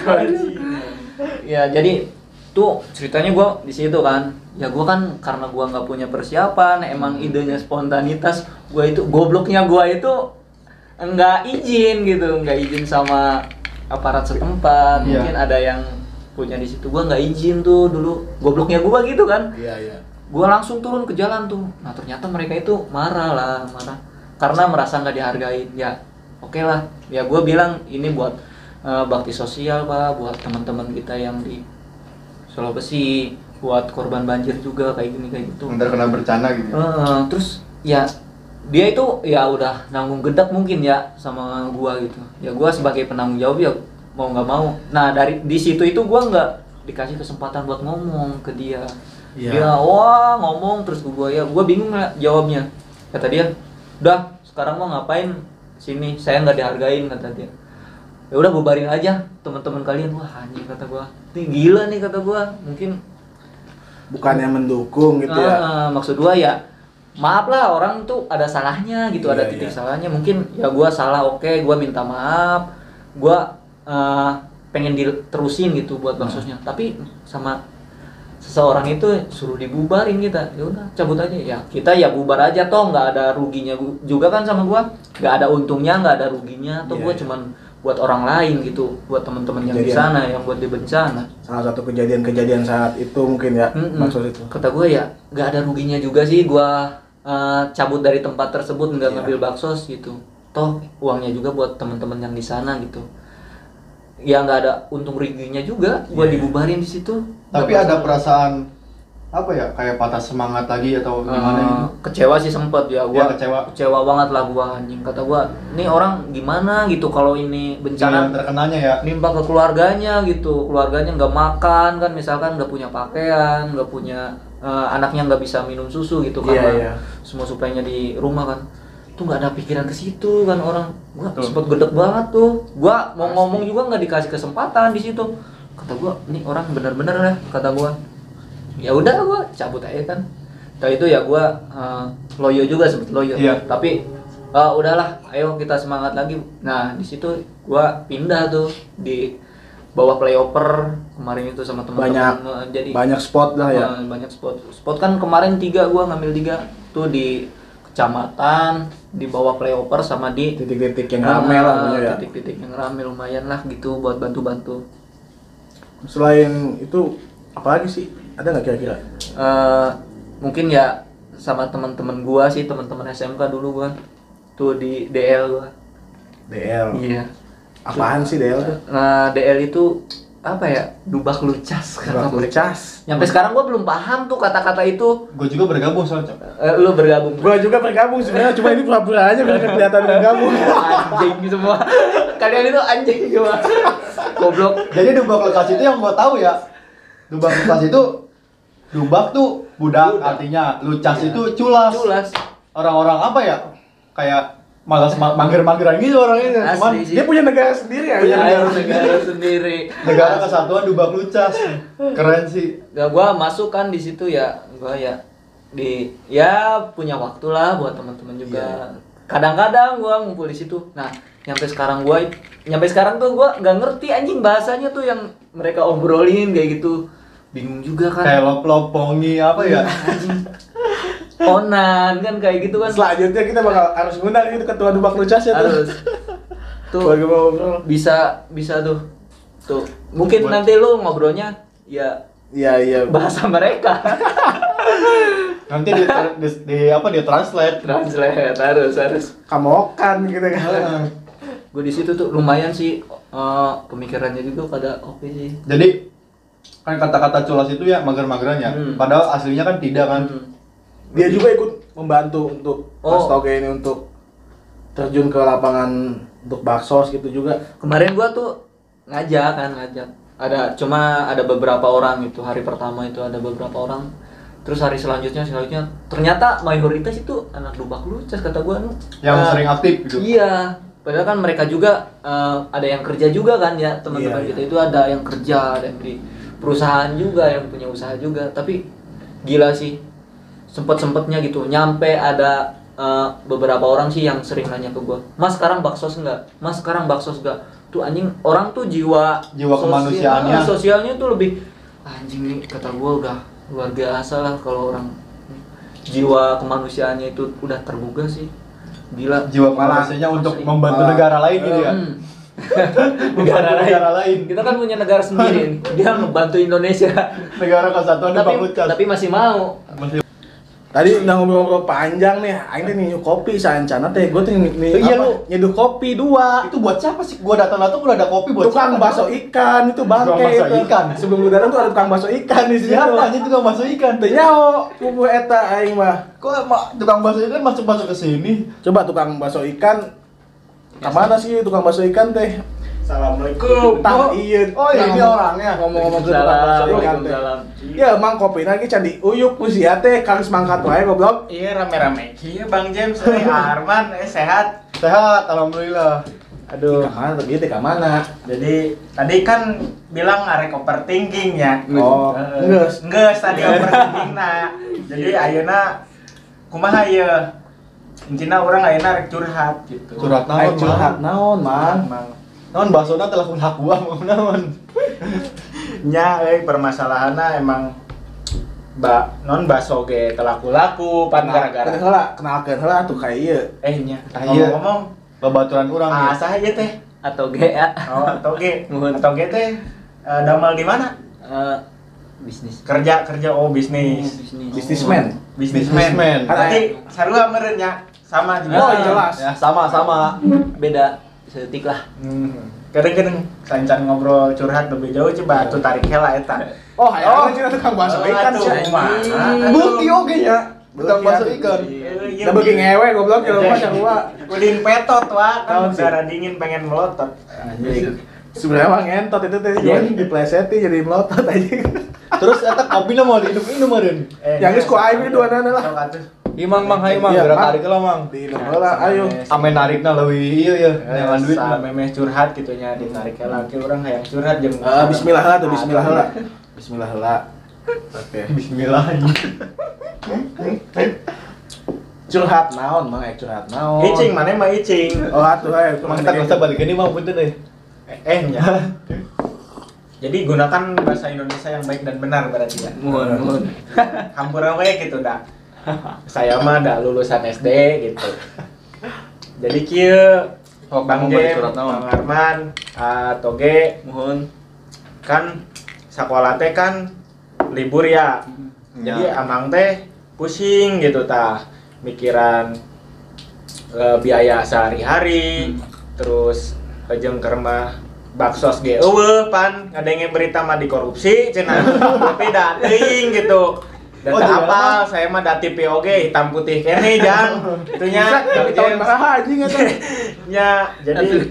ya jadi tuh ceritanya gua di situ kan ya gua kan karena gua nggak punya persiapan emang idenya spontanitas gua itu gobloknya gua itu nggak izin sama aparat setempat Iya. mungkin ada yang punya di situ gua nggak izin tuh dulu gobloknya gua gitu kan iya. gua langsung turun ke jalan tuh nah ternyata mereka itu marah karena merasa nggak dihargain ya oke lah ya gua bilang ini buat bakti sosial pak buat teman-teman kita yang di Sulawesi buat korban banjir juga kayak gitu Ntar kena bercanda gitu. terus ya dia itu ya udah nanggung gedak mungkin ya sama gua gitu ya gua sebagai penanggung jawab ya mau nggak mau nah dari di situ itu gua nggak dikasih kesempatan buat ngomong ke dia Iya. dia wah ngomong terus gua bingung lah jawabnya kata dia udah sekarang mau ngapain sini saya nggak dihargain kata dia ya udah bubarin aja teman-teman kalian wah anjing kata gua ini gila nih kata gua mungkin bukannya mendukung gitu ya. maksud gua ya maaf lah orang tuh ada salahnya gitu ada Iya, titik iya. salahnya mungkin ya gua salah oke gua minta maaf gua pengen diterusin gitu buat baksosnya tapi sama seseorang itu suruh dibubarin kita ya udah cabut aja ya kita ya bubar aja toh nggak ada ruginya juga kan sama gua nggak ada untungnya nggak ada ruginya toh Iya, gua iya. cuman buat orang lain gitu buat teman-teman yang di Kejadian. sana yang buat di bencana Salah satu kejadian saat itu mungkin ya maksud itu. kata gue ya nggak ada ruginya juga sih gue cabut dari tempat tersebut nggak Iya. ngambil baksos gitu toh uangnya juga buat teman-teman yang di sana gitu ya nggak ada untung ruginya juga gue Iya. dibubarin di situ Tapi Nggak ada masalah. perasaan apa ya? Kayak patah semangat lagi atau gimana gitu? Kecewa sih sempet ya gue Ya, kecewa. banget lah gue anjing kata gue nih orang gimana gitu kalau ini bencana Yang terkenanya ya. nimpa ke keluarganya gitu keluarganya nggak makan kan misalkan nggak punya pakaian nggak punya anaknya nggak bisa minum susu gitu Iya, karena iya. semua suplainya di rumah kan tuh nggak ada pikiran ke situ kan orang gua Betul. sempet gedek banget tuh gua mau Pasti. ngomong juga nggak dikasih kesempatan di situ kata gua nih orang bener-bener ya kata gua ya udah gua cabut aja kan setelah itu ya gua loyo juga sempet loyo Iya. tapi udahlah ayo kita semangat lagi nah di situ gua pindah tuh di bawah playoper kemarin itu sama teman-teman jadi Banyak spot lah ya. banyak spot kan kemarin 3 gua ngambil 3 tuh di kecamatan di bawah playoper sama di Titik-titik yang rame lah pokoknya ya. titik-titik yang rame lumayan lah gitu buat bantu-bantu Selain itu apalagi sih? Ada nggak kira-kira? mungkin ya sama teman-teman gua sih teman-teman SMK dulu gua tuh di DL gua. DL. Iya. Apaan sih DL tuh? Nah, DL itu apa ya? Dubak lucas kata Dubak mereka. lucas. Nyampe sekarang gua belum paham tuh kata-kata itu. Gue juga bergabung soalnya. Lu bergabung. Gua juga bergabung sebenarnya, cuma ini pura-pura aja biar kelihatan bergabung. Anjing semua. Kalian itu anjing semua. Goblok. Jadi dubak lekas itu yang gue tahu ya. Dubak lekas itu dubak tuh budak artinya, lucas itu culas. Culas. Orang-orang apa ya? Kayak malas mager-mageran gitu orangnya. Cuman Asli sih. Dia punya negara sendiri ya. Punya negara sendiri. negara kesatuan dubak lucas. Keren sih. Gak, gua masuk kan di situ ya, gua ya punya waktu lah buat teman-teman juga. Kadang-kadang gua ngumpul di situ. Nah, nyampe sekarang tuh gua nggak ngerti anjing bahasanya tuh yang mereka obrolin kayak gitu. Bingung juga kan. Kayak lop-lopongi apa ya? Anjing. Onan kan kayak gitu kan. Selanjutnya kita bakal harus ngundang itu ketua Dubak Lucas ya tuh. Harus. Tuh Bagi mau ngobrol. bisa tuh. Tuh, mungkin nanti lu ngobrolnya ya Iya. bahasa mereka. Nanti dia translate. Translate harus. Kamokan gitu kan. Gue di situ tuh lumayan sih pemikirannya juga pada oke sih. Jadi kan kata-kata culas itu ya mager-mageran ya. Padahal aslinya kan tidak kan. Dia juga ikut membantu untuk Mas Toge ini untuk terjun ke lapangan untuk baksos gitu juga. Kemarin gua tuh ngajak. Ada beberapa orang itu hari pertama itu ada beberapa orang. Terus hari selanjutnya ternyata mayoritas itu anak Dubak Lucas kata gua Yang sering aktif gitu. Iya. Padahal kan mereka juga ada yang kerja juga kan ya teman-teman Iya. kita itu ada yang kerja, ada yang di perusahaan juga, yang punya usaha juga. Tapi gila sih, sempetnya gitu. Nyampe ada beberapa orang sih yang sering nanya ke gua, Mas sekarang baksos enggak? Mas sekarang baksos enggak? Tuh anjing orang tuh jiwa kemanusiaannya. sosialnya tuh lebih anjing nih kata gua udah luar biasa lah kalau orang jiwa kemanusiaannya itu udah tergugah sih. Gila. Jiwa kemanusiaannya untuk membantu negara lain gitu ya. Negara lain. Kita kan punya negara sendiri. Dia membantu Indonesia. Negara kesatuan Dubak Lucas. Tapi masih mau. Tadi udah ngobrol-ngobrol panjang nih, aing teh nyeduh kopi saencana teh, gua teh nyeduh kopi 2. Itu buat siapa sih? Gua datang-datang udah ada kopi buat Tukang siapa? bakso ikan itu bangke Tukang bakso itu. ikan. Sebelum lu datang tuh ada tukang bakso ikan di situ. Siapa aja tukang bakso ikan? Teu nyaho pupu eta aing mah. Kok tukang bakso ikan masuk ke sini? Coba tukang bakso ikan. Kemana sih tukang bakso ikan teh? Assalamualaikum. Iya. Oh, ini orangnya. Ngomong-ngomong ke tukang bakso ikan teh. Ya emang kopi lagi candi uyuk pusia teh kangis mangkat wae goblok. Iya rame-rame. Iya Bang James, Arman, sehat. Sehat, alhamdulillah. Aduh. Kemana tadi teh kemana? Jadi tadi kan bilang arek overthinking ya. Oh, geus. Geus tadi overthinking nah. Jadi ayeuna kumaha ieu? Intina urang ayeuna rek curhat gitu. Curhat naon, Aing curhat naon, Mang? Naon basona telah kun hak gua mau naon. Nya permasalahanna emang non baso ge teu laku-laku pan gara-gara. Kenalkeun heula tuh ka ieu. Nya Iya. ngomong-ngomong Babaturan urang ya. saha ieu teh? Atau GA. Oh, atau ge. Nuhun. Atau ge teh damel di mana? Bisnis. Kerja bisnis. Bisnismen. Businessman. Nanti sarua meureun nya sama juga. Oh, jelas. Ya, sama-sama. Beda setik lah. Kadang-kadang sancan ngobrol curhat lebih jauh coba atuh tarik heula eta. Oh, aya cenah tukang bakso ikan atuh, sih. kumaha? Bukti oge nya. Tukang bakso ikan. Iya, Da beuki ngewe goblok kalau mah sarua. Udin petot wah, kan Naon sih? udara dingin pengen melotot. Anjing. Sebenarnya mah ngentot itu teh diplesetin jadi melotot aja. Terus eta kopina mau diinum-inum meureun. Yang geus ku aing dua nana lah. Sok atuh. Imang mang hayu mang Iya, gerak Mang. tarik heula mang. Diinum heula ayo. Ame narikna leuwih ieu ya, nyangan duit. Memeh curhat gitu nya ditarik heula ke urang hayang curhat jeung Bismillah heula tuh bismillah heula. Bismillah heula. Oke. Bismillah anjing. Curhat naon, Mang? Curhat naon. Icing mana mah icing. Oh, atuh ayo. Mang tak usah balik ini mah punten deh. Nya. Jadi gunakan bahasa Indonesia yang baik dan benar berarti ya. Mohon. Hampura we gitu dah. Saya mah dah lulusan SD gitu. Jadi kieu Bang Jem, Bang Arman, Toge, Mohon. kan sekolah teh kan libur ya. Jadi amang teh pusing gitu tah mikiran biaya sehari-hari, terus jeung keur mah baksos ge eueuh pan ngadenge berita mah dikorupsi cenah. Tapi da teuing gitu. Data apa? Saya mah dati POG hitam putih kene jang. Itunya Tapi tahun baraha anjing eta. Ya, jadi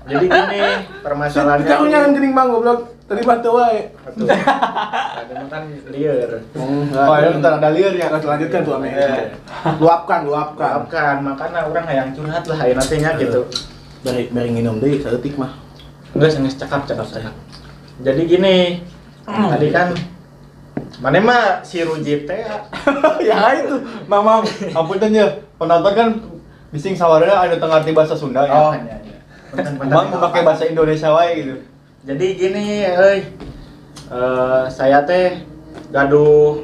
gini permasalahannya. Kita nyangan geuning Bang goblok. Terima teu wae. Atuh. Ada mah kan lieur. Oh, ya bentar ada liurnya. Lanjutkan tuh ame. Luapkan. Maafkan, makanya orang hayang curhat lah ayeuna teh nya gitu. Bari nginum deui saeutik mah. Enggak senges cakap saya. Jadi gini, tadi kan mana mah si Rujib teh Ya itu, Mamang. Ampunten ya, penonton kan bising sawarna anu teu ngarti bahasa Sunda ya. iya. Mamang memakai bahasa Indonesia wae gitu. Jadi gini, saya teh gaduh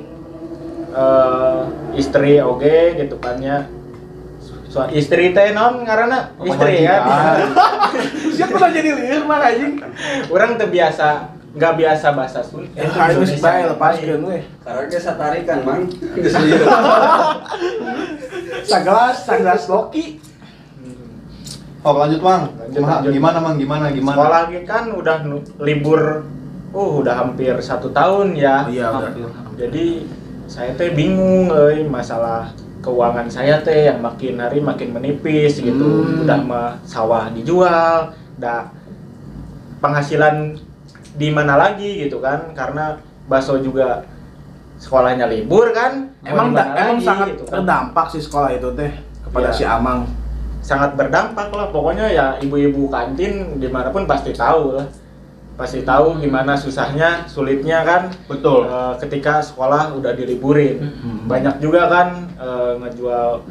istri oge gitu kan ya. Istri teh naon ngaranna? Istri ya. Siapa udah jadi lieur mah anjing. Urang teu biasa, enggak biasa bahasa Sunda. Harus bae lepaskeun we. Karena dia satarikan, Mang. Geus lieur. Sagelas Loki. Oh, lanjut, Mang. Lanjut. Gimana, Mang? Gimana? Sekolah ge kan udah libur udah hampir 1 tahun ya. Iya udah. Jadi saya teh bingung masalah keuangan saya teh yang makin hari makin menipis gitu. Udah mah sawah dijual, penghasilan di mana lagi gitu kan, karena Baso juga sekolahnya libur kan. Emang lagi, sangat gitu kan. berdampak sih sekolah itu teh kepada Iya. si Amang. Sangat berdampak lah, pokoknya ya ibu-ibu kantin dimanapun pasti tahu lah. Pasti tahu gimana susahnya, sulitnya kan. Betul. Ketika sekolah udah diliburin. Banyak juga kan ngejual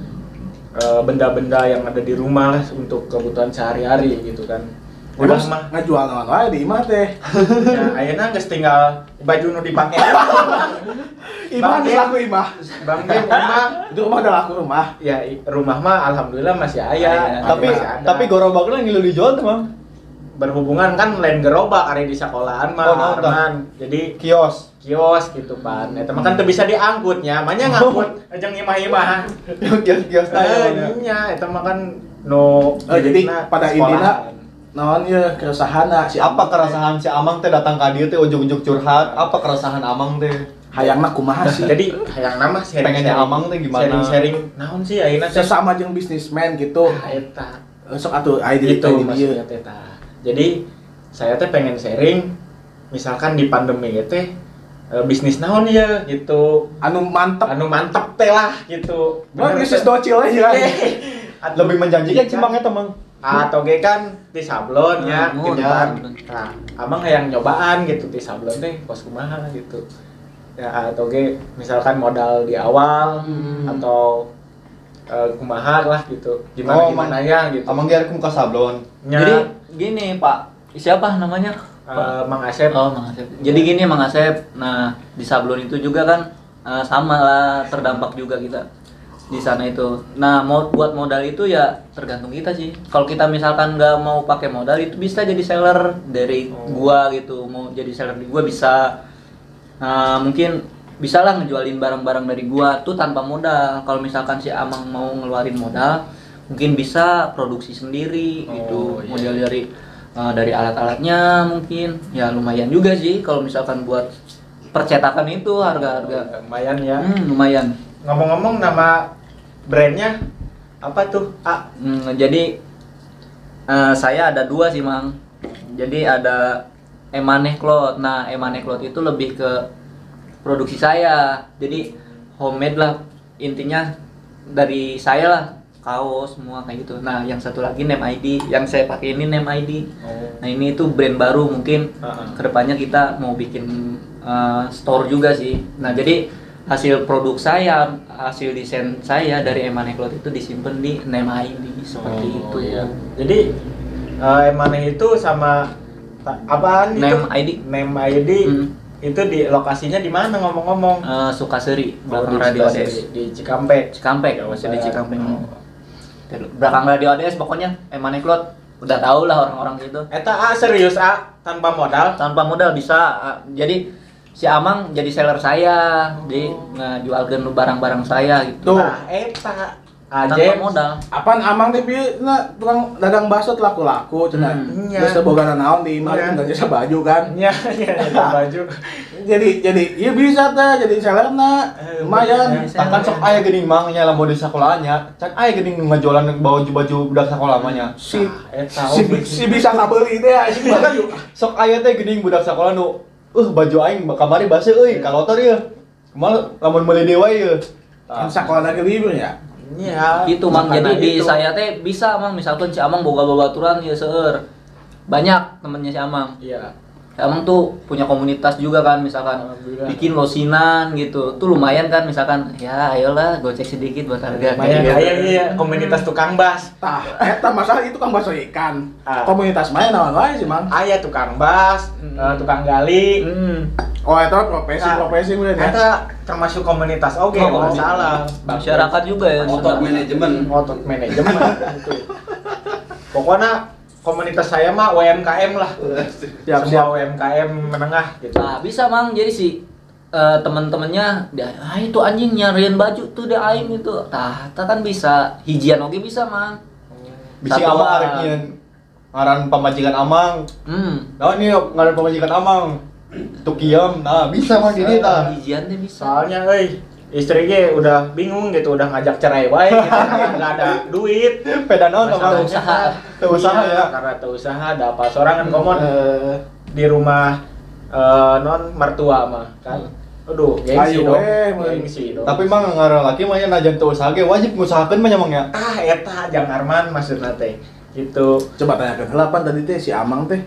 benda-benda yang ada di rumah lah untuk kebutuhan sehari-hari gitu kan. Udah Emang mah ngajual naon wae di imah teh. ya ayeuna geus tinggal baju nu dipake. Imah geus laku imah. Bang Dem rumah Itu rumah udah laku rumah. ya rumah mah alhamdulillah masih aya. Tapi gorobakna ngilu dijual tuh, Mang. berhubungan kan lain gerobak ari di sekolahan mah Oh, naon tah? Arman. Jadi Kios. kios gitu pan. Eta mah kan teu bisa diangkutnya, manya ngangkut jeung imah-imah. Kios-kios Nya eta mah kan no Jadi pada intina sekolahan. naon ieu keresahanna si Apa keresahan si Amang teh datang ka dieu teh ujug-ujug curhat? Apa keresahan Amang teh? hayangna kumaha sih? Jadi hayang nama Pengennya Amang teh gimana? Sharing naon sih ayeuna teh Sesama jeung bisnismen gitu. eta. Sok atuh aya di Gitu dieu. maksudnya teh tah. Jadi saya teh pengen sharing misalkan di pandemi teh bisnis naon ya gitu. Anu mantep. Anu mantep teh lah gitu. Mun bisnis docil aja. Lebih menjanjikan sih Mang eta, Mang. Atau ge kan di sablon ya Hmm, gitu ya, kan. bener. Nah, Amang hayang nyobaan gitu di sablon teh kos kumaha gitu. Ya atau ge misalkan modal di awal atau kumaha lah gitu. Gimana ya gitu. Amang ge arek muka sablon. Jadi gini Pak, siapa namanya? Mang Asep. Oh, Mang Asep. Jadi gini Mang Asep, nah di Sablon itu juga kan sama lah terdampak juga kita di sana itu. Nah mau buat modal itu ya tergantung kita sih. Kalau kita misalkan nggak mau pakai modal itu bisa jadi seller dari gua gitu. Mau jadi seller di gua bisa. Mungkin bisa lah ngejualin barang-barang dari gua tuh tanpa modal. Kalau misalkan si Amang mau ngeluarin modal, mungkin bisa produksi sendiri gitu. iya. Modal dari alat-alatnya mungkin ya lumayan juga sih kalau misalkan buat percetakan itu harga-harga lumayan ya. lumayan. Ngomong-ngomong nama brandnya apa tuh? Jadi saya ada 2 sih Mang. Jadi ada Emane Cloth. Nah Emane Cloth itu lebih ke produksi saya. Jadi homemade lah intinya dari saya lah, kaos semua kayak gitu. Nah yang satu lagi Name ID, yang saya pakai ini Name ID. Nah ini itu brand baru mungkin kedepannya kita mau bikin store juga sih. Nah jadi hasil produk saya, hasil desain saya dari Emane Cloth itu disimpan di Name ID seperti itu. Iya. Jadi Emane itu sama apaan itu? Name ID. Name ID itu di lokasinya di mana ngomong-ngomong? Sukaseri, belakang di Radio Sukaseri, ADS. di Cikampek. Cikampek, masih di Cikampek. Belakang Radio ADS pokoknya Emane Cloth. Udah tahu lah orang-orang gitu. Eta serius tanpa modal. Tanpa modal bisa. Jadi si Amang jadi seller saya, jadi ngejualkeun barang-barang saya gitu. Tuh. Nah, eta Ajem modal. Apaan amang teh pieu na tukang dagang bakso teh laku-laku cenah. Iya. Geus boga naon di imah Iya. tinggal jasa baju kan. nya baju. Jadi ieu bisa teh jadi selerna. Lumayan. Takkan sok aya geuning mang nya lamun di sakolahnya, can aya geuning nu ngajualan baju budak sakolah mah nya. Si Eta si bisa ngabeuli teh anjing baju. Sok aya teh geuning budak sakolah nu baju aing kamari basa euy kalotor ieu. Kumaha lamun meuli dewa ieu. Kan sakola lagi libur ya. Iya. Gitu mang, makanya jadi di gitu. saya teh bisa mang, misalkan si Amang boga babaturan ya seueur. Banyak temennya si Amang. Iya. Si Amang tuh punya komunitas juga kan, misalkan Alhamdulillah. bikin losinan gitu. Tuh lumayan kan, misalkan ya ayolah gocek sedikit buat harga. Lumayan gitu. aya iya komunitas tukang bas. Tah, eta masalah itu kan bakso ikan. Ah. Komunitas main naon wae sih, Mang. Aya tukang bas, tukang gali. Oh, eta profesi meureun ya. Eta termasuk komunitas oke, Oh, nggak salah. Masyarakat juga ya. Motor manajemen. Ngotot manajemen gitu. Pokoknya komunitas saya mah UMKM lah. Siap, Semua UMKM menengah gitu. Nah, bisa mang, jadi si teman-temannya dia itu anjing nyariin baju tuh dia aing itu. Tah, kan bisa hijian oke bisa mang. Bisi Satu amang lah. arek nyeun ngaran pamajikan amang. Naon nih ngaran pamajikan amang? Tukiam. Nah, bisa mah gini tah. Hijian deh bisa. Soalnya istri gue udah bingung gitu, udah ngajak cerai wae gitu, karena nggak ada duit. Peda naon Masalah amang? usaha. Teu usaha Iya, ya. karena teu usaha ada apa sorangan komon di rumah non mertua mah kan. Aduh, gengsi Ayo dong. weh, mun. Gengsi dong. Tapi mang ngaran laki mah nya najan teu usaha ge wajib ngusahakeun mah nya mang ya. Eta jangarman maksudna teh. Gitu. Coba tanyakan helapan tadi teh si Amang teh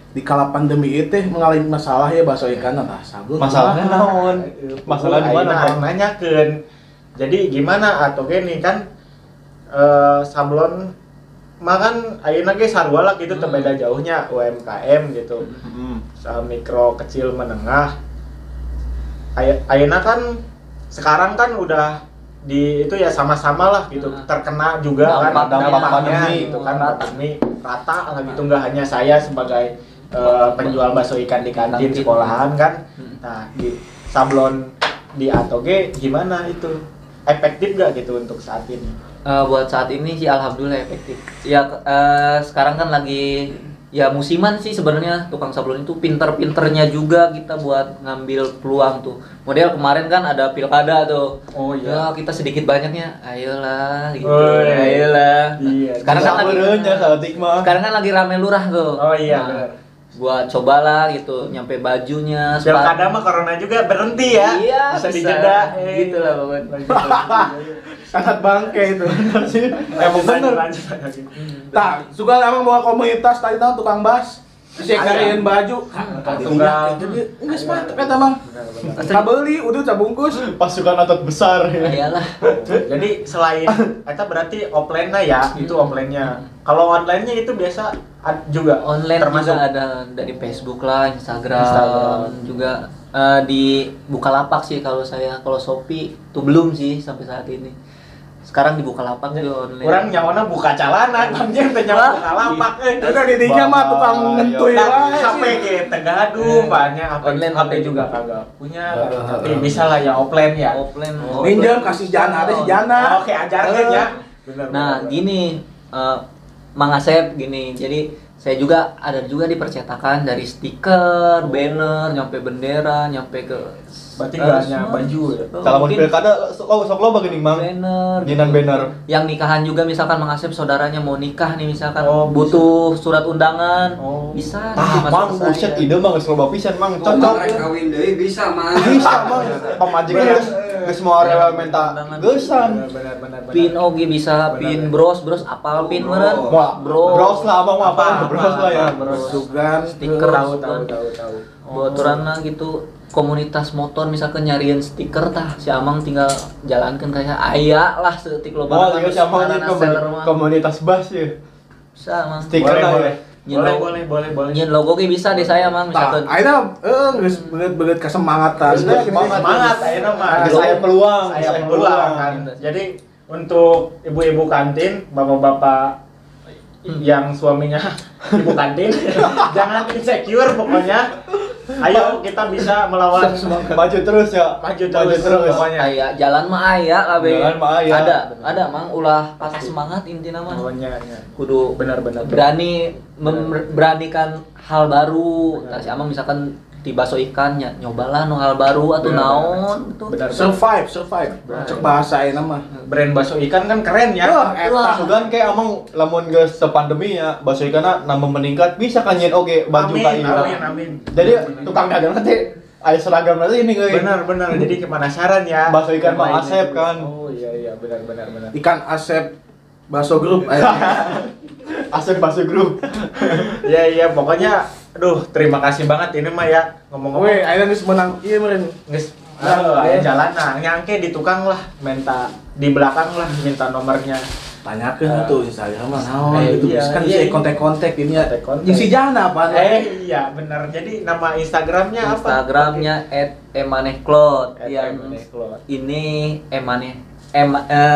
di kala pandemi itu teh mengalami masalah ya bakso ikan tah sabun. Masalahnya naon? Masalah di mana, Bang? Nanyakeun. Jadi gimana atau gini kan sablon makan ayeuna ge sarua gitu teu beda jauhnya UMKM gitu. Mikro kecil menengah. Ayeuna kan sekarang kan udah di itu ya sama-sama lah gitu terkena juga kan dampak dampaknya pandemi gitu kan pandemi rata lah gitu, nggak hanya saya sebagai penjual bakso ikan di kantin sekolahan kan. Nah di sablon di Atoge gimana itu efektif gak gitu untuk saat ini? Buat saat ini sih alhamdulillah efektif. Ya sekarang kan lagi ya musiman sih sebenarnya, tukang sablon itu pinter-pinternya juga kita buat ngambil peluang tuh. Model kemarin kan ada pilkada tuh. Oh iya. Ya kita sedikit banyaknya, ayolah gitu. Oh, iya. Ayolah. Iya. Sekarang kan lagi Sabereunnya saeutik mah. sekarang kan lagi rame lurah tuh. Oh iya, Nah, benar. buat cobalah gitu, nyampe bajunya. Pilkada mah corona juga berhenti ya. Iya, bisa bisa. dijeda. Gitu lah pokoknya. Sangat bangke itu. Emang bener. Tah, suka Amang bawa komunitas tadi naon tukang bas. Si karian baju. Tunggal. Geus mah eta Mang. Kabeuli udut sabungkus. Pasukan otot besar. Iyalah. Jadi selain eta berarti offline-nya ya, itu offline-nya. Kalau online-nya itu biasa juga Online termasuk juga ada dari Facebook lah, Instagram. Juga di Bukalapak sih kalau saya. Kalau Shopee tuh belum sih sampai saat ini. Sekarang di Bukalapak juga online. Kurang nyawana buka calana, anjing teh nyawa buka lapak Eta di dinya mah tukang ngentuy wae. HP ge tegaduh banyak Online HP juga kagak punya. Tapi bisa lah yang offline ya. Offline. Minjem kasih jana teh si jana. Oke, ajarkeun ya. Bener. Nah, gini Mang Asep gini. Jadi saya juga ada juga di percetakan dari stiker, banner, nyampe bendera, nyampe ke Berarti nggak hanya baju ya? Kalau mau Mungkin pilkada sok loba geuning mang. banner, Jinan banner. yang nikahan juga misalkan Mang Asep saudaranya mau nikah nih misalkan Oh, butuh surat undangan, Oh. bisa Ah, masuk mang ke buset saya. ide mah geus loba pisan mang. Cocok Cocok. kawin deui bisa mah. Bisa mang. Pamajikan geus mau rela minta geusan. Benar. Pin oge bisa, pin bros apal pin meureun. Wah, bros lah abang mah apa? Apa? Bros lah ya. Sugan Stiker Tahu. Baturanna gitu, komunitas motor misalkan nyariin stiker tah si Amang tinggal jalankan kayak aya lah setik Oh, loba lihat sama ini komunitas bas ya. bisa Mang. Stiker Boleh, lah boleh. ya. Boleh. Nyin logo ge bisa di saya Mang Tah, misalkan. ayeuna geus beungeut kesemangatan. Semangat ayeuna mah. Geus aya peluang, Saya peluang kan. Jadi untuk ibu-ibu kantin, bapak-bapak yang suaminya ibu kantin, jangan insecure pokoknya. Ayo kita bisa melawan Maju terus ya. maju terus pokoknya. Aya jalan mah aya kabeh. Jalan mah aya. Ada mang ulah patah semangat intina mah. Pokoknya Kudu benar-benar berani memberanikan hal baru. Tah si Amang misalkan di baso ikan nyobalah nu hal baru atau naon tuh. benar. Survive. Cek bahasa ayeuna mah. Brand bakso ikan kan keren ya. Wah, eta. Sugan kayak amang lamun geus sepandemi ya, bakso ikanna nambah meningkat bisa kan nyen oge baju ka Amin, ieu. amin. Jadi tukang dagang teh aya seragam nanti ini euy. Benar. Jadi penasaran ya. Bakso ikan mah Asep kan. Oh iya benar. Ikan Asep Baso Group. Asep Bakso Group. Iya pokoknya aduh terima kasih banget ini mah ya ngomong-ngomong. Weh, ayeuna geus menang ieu meureun. Geus aya jalan nah nyangke di tukang lah minta di belakang lah minta nomornya. Tanyakeun tuh Instagram mah naon gitu. Iya, Kan iya. bisa kontak-kontak ini ya. Kontak-kontak. Jeung si Jana apa? Iya benar. Jadi nama Instagramnya apa? Instagramnya @emanehcloud yang @emanehcloud. ini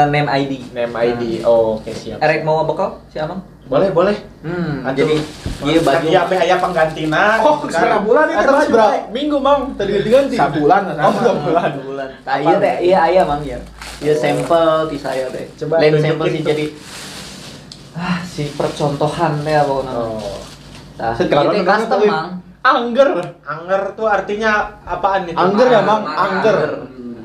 name ID. Name ID. Oh, oke siap. Erek mau bekal si Amang? Boleh. Atuh. Jadi iya baju. Iya aya penggantina. Oh, sekarang bulan itu Eta baju. berapa minggu mang tadi diganti. Sabulan Oh, sebulan. Bulan. Nah, iya teh, iya aya Mang ya. Iya sampel di saya teh. Coba Lain tunjukin sampel sih tuh. jadi si percontohan teh pokoknya. Oh. Nah, Sekarang itu memang custom tapi- Mang. Angger. Anger tuh artinya apaan itu? Angger ya, Mang. Angger.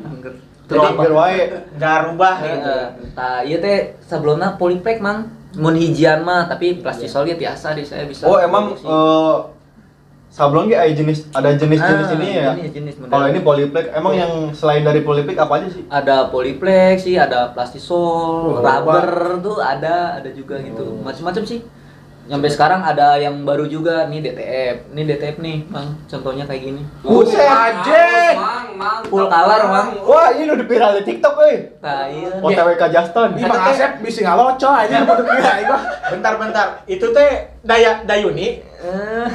Angger. Jadi angger wae. Enggak rubah gitu. Nah, iya teh sebelumnya polypack Mang. Mun hijian mah tapi plastisol ge biasa di saya bisa. Oh, emang produksi. sablon ge aya ada jenis-jenis ini ya. Jenis model. Kalau ini polyplek, emang yang selain dari polyplek apa aja sih? Ada polyplex sih, ada plastisol, Oh, rubber tuh ada juga gitu. Macam-macam sih. Sampai sekarang ada yang baru juga nih DTF. Ini DTF nih, Mang. Contohnya kayak gini. Buset, anjing. Mang. Full color, Mang. Wah, ini udah viral di TikTok euy. Nah, iya. OTW Justin. Ini Mang Asep bisa ngaloco aja kudu kira ieu. Bentar. Itu teh Dayuni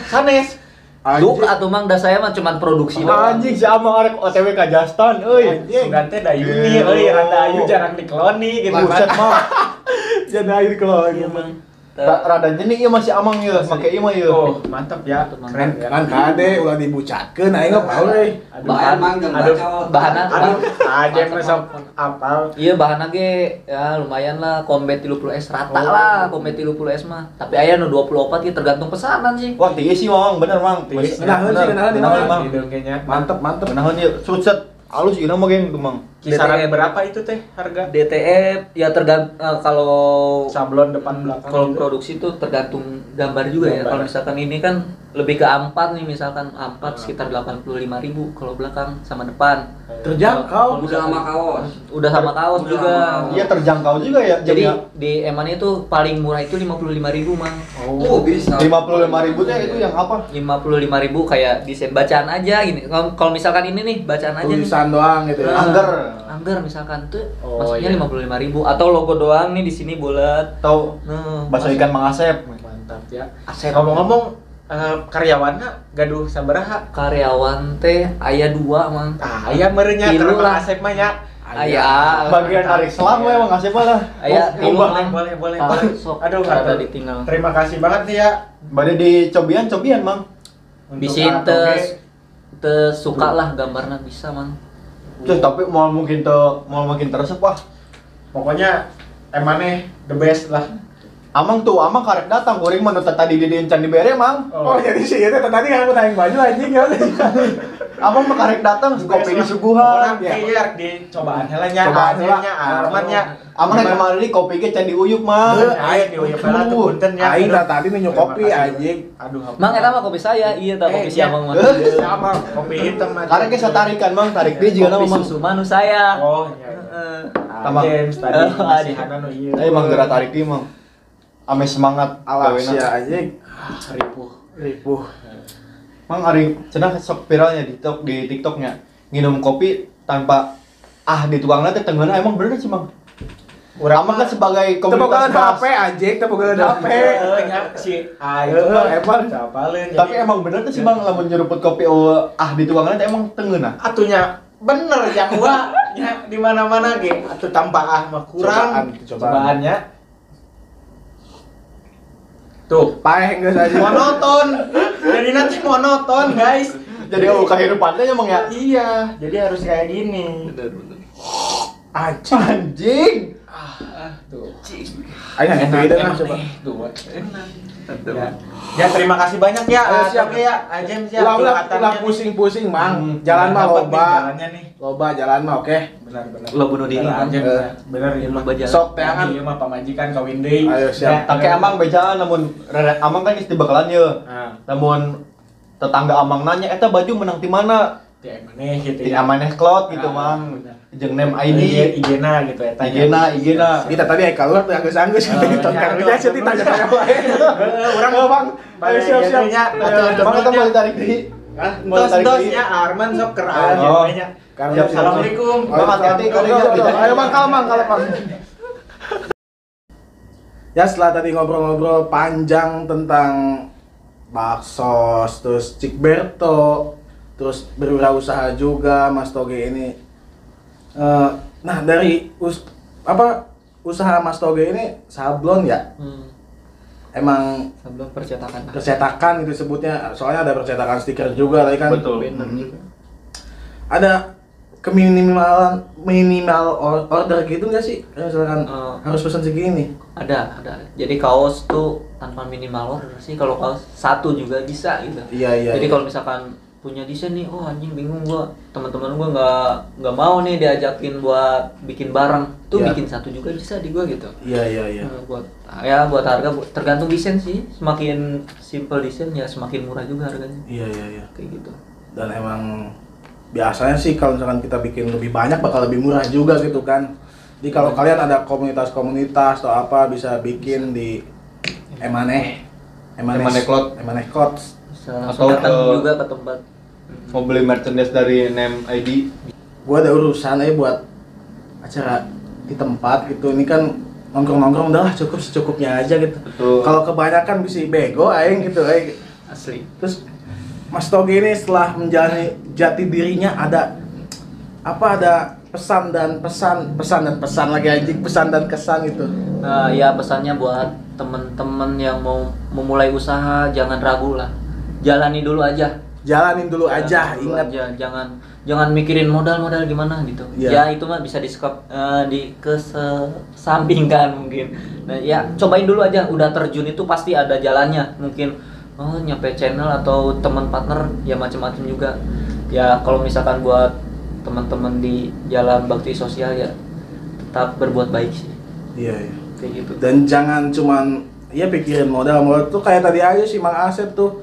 sanes. Duh, atuh Mang, da saya mah cuman produksi doang. Anjing si Amang arek OTW Justin euy. Sugan teh Dayuni euy, rada ayu jarang dikloni gitu. Buset mah. Jadi air kalau Iya, Mang. Rada jenis ieu masih Amang ieu, make ieu mah ieu. Oh, mantap ya. Keren ya. kan kade ulah dibucatkeun aing mah bae euy. Bahan mang jeung Aduh. bacot. Bahanna Aduh, aja masuk apal. Iya bahanna ge ya lumayan lah, Combat 30S rata lah, Combat 30S mah. Tapi aya nu 24 ge tergantung pesanan sih. Wah, tiis sih Mang, bener Mang. Tiis. Genaheun sih genaheun Genaheun, Mang. Mang. Hidungnya. Mantep. Benahan ieu suset halus ieu mah geng tuh Mang. Kisaran DTF. berapa itu teh harga? DTF ya kalau Sablon depan belakang. kalau gitu. produksi itu tergantung gambar juga ya. Gambar. Kalau misalkan ini kan lebih ke A4 nih, misalkan A4 sekitar 85.000 kalau belakang sama depan. Terjangkau. Udah sama kaos. Udah sama kaos Udah juga. sama kaos. Iya terjangkau juga ya. Jadi jamnya. di Eman itu paling murah itu 55.000 Mang. Oh, bisa. 55.000 teh itu yang apa? 55.000 kayak desain bacaan aja gini. Kalau misalkan ini nih bacaan aja nih. Tulisan doang gitu ya. Angger. Angger misalkan tuh Oh, maksudnya iya. 55.000 atau logo doang nih di sini bulat. Tahu Nah, bakso ikan Mang Asep. Mantap ya. Asep. Ngomong-ngomong karyawannya gaduh sabaraha? Karyawan teh aya 2 Mang. Aya merenya Tilu terima lah. Asep mah ya. Aya Bagian tarik selang we Mang Asep mah lah. Aya Oh, tilu Bang. Mang. boleh. Ah, sok. Aduh, ada aduh. ditinggal. Terima kasih banget nih ya. Bade di cobian Mang. Untuk Bisin ATG. teu suka lah gambarna bisa Mang. Terus tapi mau mungkin teresep wah. Pokoknya emaneh the best lah. Amang karek datang kuring mah nu tadi di dieu can dibere Mang. Oh, jadi sih itu tadi kan aku tanya baju anjing ya. Amang mah karek datang kopi disuguhan. Orang kayak dicobaan helanya, Cobaan heula. akhirnya armannya. Amang rek kemarin kopi ge can diuyup Mang. Ayo diuyup heula tuh punten ya. Aing lah tadi minum kopi anjing. Aduh. Mang eta mah kopi saya, iya tah kopi si iya. Amang mah. Sama kopi hitam mah. Karek ge satarikan Mang, tarik dia juga Kopi nama Mang. susu manu saya. Oh, iya. Heeh. Tambah. James tadi nasihanan nu ieu. Ayo Mang gerak tarik dia Mang. Ame semangat Alas gawena. ya anjing. Ripuh. Mang ari cenah sok viralnya di TikToknya nginum kopi tanpa di tukangna teh tengeuna emang bener sih Mang. Urang Amang kan sebagai Tepokan komunitas HP kelas. anjing, tepokan HP. nya si ayo Emang. capaleun. Tapi emang bener tuh sih Mang lamun nyeruput kopi di tukangna teh emang tengeuna. atunya bener yang gua nya di mana-mana ge atuh tanpa mah kurang Cobaan. cobaannya. Tuh, Paeh geus aja. monoton. Jadi nanti monoton, guys. Jadi kehidupannya emang ya. Iya, jadi harus kayak gini. Anjing. Tuh. Ayo yang itu lah coba. Tuh. Ya, terima kasih banyak ya. Siap ya, Ajem siap. Ulah pusing-pusing, Mang. Jalan mah loba. Jalannya nih. Loba jalan mah oke. Benar-benar. Lo bunuh diri kan? Bener ya. Lo baca. Sok teangan. Iya mah pamajikan kawin deui. Ayo siap. Take amang bejaan namun amang kan geus dibakalan ye. Nah, Namun tetangga amang nanya eta baju menang ti mana? ti maneh gitu Ti ya. amaneh cloud gitu Ah, mang. benar. Jeung name ID ID. IG-na gitu ya. tanya. IG-na. Kita tadi aya keluar tuh anggeus-anggeus ditonton karunya sih ditanya-tanya wae. Urang Bang. Ayo siap-siap. Mana tuh mau tarik di? Dos-dosnya Arman sok keur Oh. aja. Siap, Assalamualaikum. Bang, hati-hati kalau Ayo Bang, kalau Bang. Ya setelah tadi ngobrol-ngobrol panjang tentang baksos, terus Cik Berto, terus berwirausaha juga Mas Toge ini. Nah dari usaha Mas Toge ini sablon ya? Emang Sebelum percetakan. percetakan itu sebutnya, soalnya ada percetakan stiker juga tadi kan. Betul. Banner juga. Ada minimal order gitu nggak sih? Misalkan harus pesan segini. Ada. Jadi kaos tuh tanpa minimal order sih. Kalau kaos satu juga bisa gitu. Iya. Jadi kalau misalkan punya desain nih, oh anjing bingung gua, teman-teman gua nggak mau nih diajakin buat bikin bareng, tuh Iya. bikin satu juga bisa di gua gitu. Iya. Buat harga tergantung desain sih, semakin simple desain ya semakin murah juga harganya. Iya. Kayak gitu. Dan emang biasanya sih kalau misalkan kita bikin lebih banyak bakal lebih murah juga gitu kan. Jadi kalau kalian ada komunitas-komunitas atau apa bisa bikin di Emaneh Cloud. Bisa Atau langsung datang ke- juga ke tempat. Mau beli merchandise dari name ID. Gua ada urusan buat acara di tempat gitu. Ini kan nongkrong-nongkrong udah lah cukup secukupnya aja gitu. Betul. Kalau kebanyakan bisa bego aing gitu Asli. Terus Mas Toge ini setelah menjalani jati dirinya ada pesan dan kesan gitu. Ya pesannya buat temen-temen yang mau memulai usaha jangan ragu lah, jalani dulu aja. Jalanin dulu aja, Dulu ingat. aja. Jangan mikirin modal gimana gitu. Iya. Ya itu mah bisa dikesampingkan mungkin. Nah ya cobain dulu aja, udah terjun itu pasti ada jalannya. Mungkin nyampe channel atau teman partner ya macam-macam juga. Ya kalau misalkan buat teman-teman di jalan bakti sosial ya tetap berbuat baik sih. Iya. Kayak gitu. Dan jangan cuman pikirin modal tuh kayak tadi aja sih Mang Asep tuh.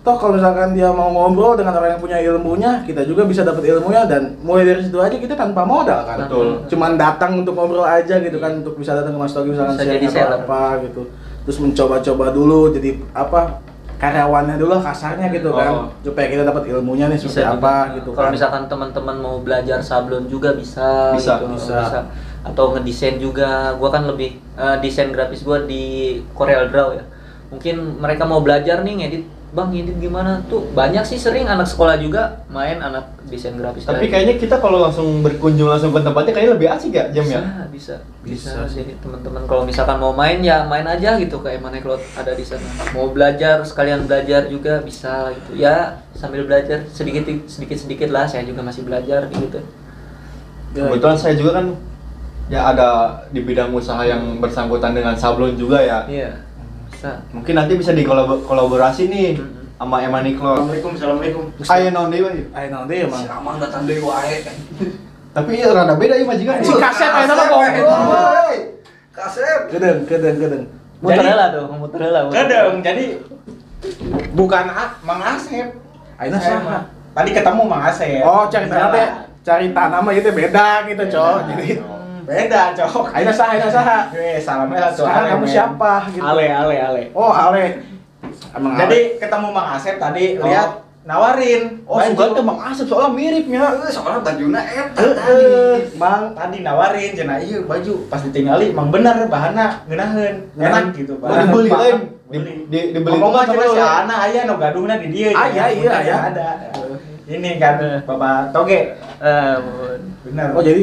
Toh kalau misalkan dia mau ngobrol dengan orang yang punya ilmunya, kita juga bisa dapat ilmunya dan mulai dari situ aja kita tanpa modal kan. Betul. Cuman datang untuk ngobrol aja gitu kan, untuk bisa datang ke Mas Togi misalkan Bisa sharing jadi seller. atau apa gitu. Terus mencoba-coba dulu jadi karyawannya dulu lah kasarnya gitu kan. Supaya kita dapat ilmunya nih seperti Bisa apa juga. gitu Kalau kan. misalkan teman-teman mau belajar sablon juga bisa Bisa, gitu. bisa. Atau ngedesain juga. Gua kan lebih desain grafis gua di Corel Draw ya. Mungkin mereka mau belajar nih ngedit, Bang ngedit gimana tuh? Banyak sih sering anak sekolah juga main anak desain grafis. Tapi kayaknya kita kalau langsung berkunjung langsung ke tempatnya kayaknya lebih asik ya jam ya. bisa. Bisa. Jadi teman-teman kalau misalkan mau main ya main aja gitu ke Emaneh Cloud ada di sana. Mau belajar sekalian belajar juga bisa gitu. Ya sambil belajar sedikit lah, saya juga masih belajar gitu. Ya, Kebetulan saya juga kan ya ada di bidang usaha yang bersangkutan dengan sablon juga ya. Iya. Bisa. Mungkin nanti bisa dikolaborasi nih sama Emaneh Cloud. Assalamualaikum. Ayo naon deui we. ayo nanti ya Mang. Amang datang deui wae. Tapi ya rada beda ya majikan. Si Kasep ayo nama goblok. Kasep. Kedeng. Mozzarella tuh, mozzarella. Kadang jadi bukan Mang Asep. Aina saha? Tadi ketemu Mang Asep. Oh, cari tanah mah itu beda gitu, Cok. Jadi beda, Cok. Aina saha? Salamnya tuh. Sekarang kamu siapa gitu. Ale. Oh, Ale. Emang Jadi ketemu Mang Asep tadi lihat nawarin. Oh, sugan teh Mang Asep soalnya miripnya. Soalnya bajuna eta Ale. Bang, Tadi nawarin cenah ieu baju pas ditinggali emang bener bahanna ngeunaheun. Enak gitu, Oh, dibeli lain. Dibeli Ngomong mah cenah si sama Ana aya nu gaduhna di dieu. Aya, iya, aya. Ada. Ini kan Bapak Toge. Bener. oh jadi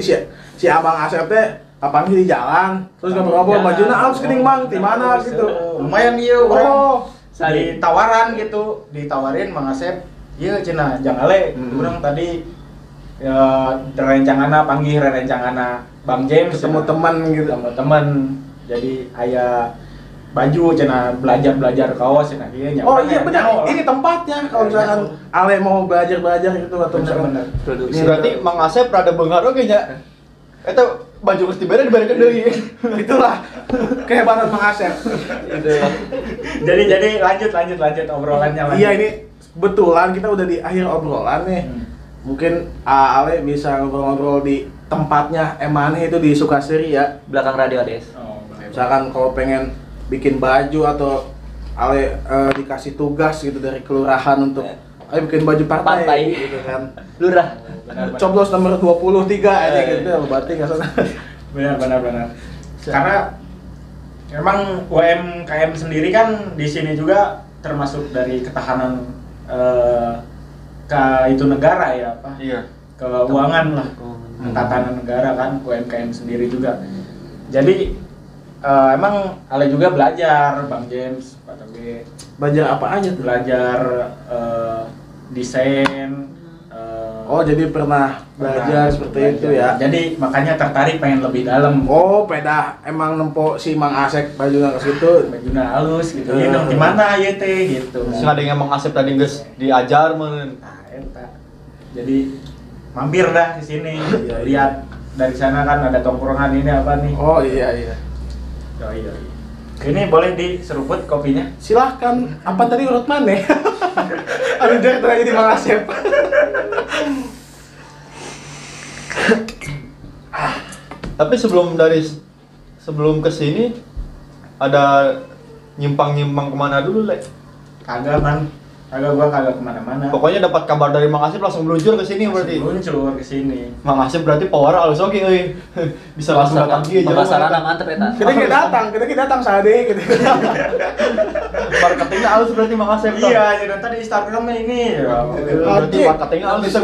si Abang Asep teh kapan di jalan, terus ngobrol-ngobrol bajunya harus kening Bang, di mana gitu. Lumayan ieu urang. Oh, Ditawaran gitu, ditawarin Mang Asep iya cenah jang ale urang tadi ya rencangana panggih rencangana Bang James Ketemu teman gitu. ketemu teman jadi aya baju cenah belajar kaos cenah ieu nya. Oh iya benar, ini tempatnya kalau misalkan Ale mau belajar gitu atau misalkan bener. produksi. Berarti Mang Asep rada beungar oge nya. Eta baju geus dibere dibarekeun deui. Itulah kehebatan Mang Asep. Jadi lanjut obrolannya lanjut. Iya ini kebetulan kita udah di akhir obrolan nih. Mungkin Ale bisa ngobrol-ngobrol di tempatnya Emane itu di Sukaseri ya. Belakang Radio Ades. Oh, boleh. Misalkan kalau pengen bikin baju atau Ale dikasih tugas gitu dari kelurahan untuk ayo bikin baju partai gitu kan. Lurah. Benar. Coblos nomor 23 aja gitu berarti enggak salah. Benar. Karena emang UMKM sendiri kan di sini juga termasuk dari ketahanan ke itu negara ya apa? Iya. Keuangan lah. Tatanan negara kan UMKM sendiri juga. Jadi emang Ale juga belajar Bang James, Pak Toge. Belajar apa aja tuh? Belajar desain. Oh, jadi pernah belajar seperti itu ya. Jadi makanya tertarik pengen lebih dalam. Oh, beda. Emang nempo si Mang Asep bajunya ke situ. Bajunya halus gitu. Ini dong gimana ya teh gitu. Sing ada yang Mang Asep tadi geus diajar meureun. Nah, eta. Jadi mampir dah di sini. Iya. Lihat dari sana kan ada tongkrongan ini apa nih. Oh iya. Oh iya. Ini boleh diseruput kopinya? Silahkan. Apa tadi urut mana? Aduh, dia tadi di Mang Asep. Tapi sebelum kesini ada nyimpang kemana dulu, Le? Kagak man. Gua kagak kemana-mana. Pokoknya dapat kabar dari Mang Asep langsung meluncur ke sini berarti. Luncur ke sini. Mang Asep berarti power alus oke euy. Bisa langsung datang dia Bapak sarana mantep eta. Kita datang sade gitu. Marketingnya alus berarti Mang Asep. Iya, jadi tadi Instagramnya ini. Berarti marketingnya alus bisa.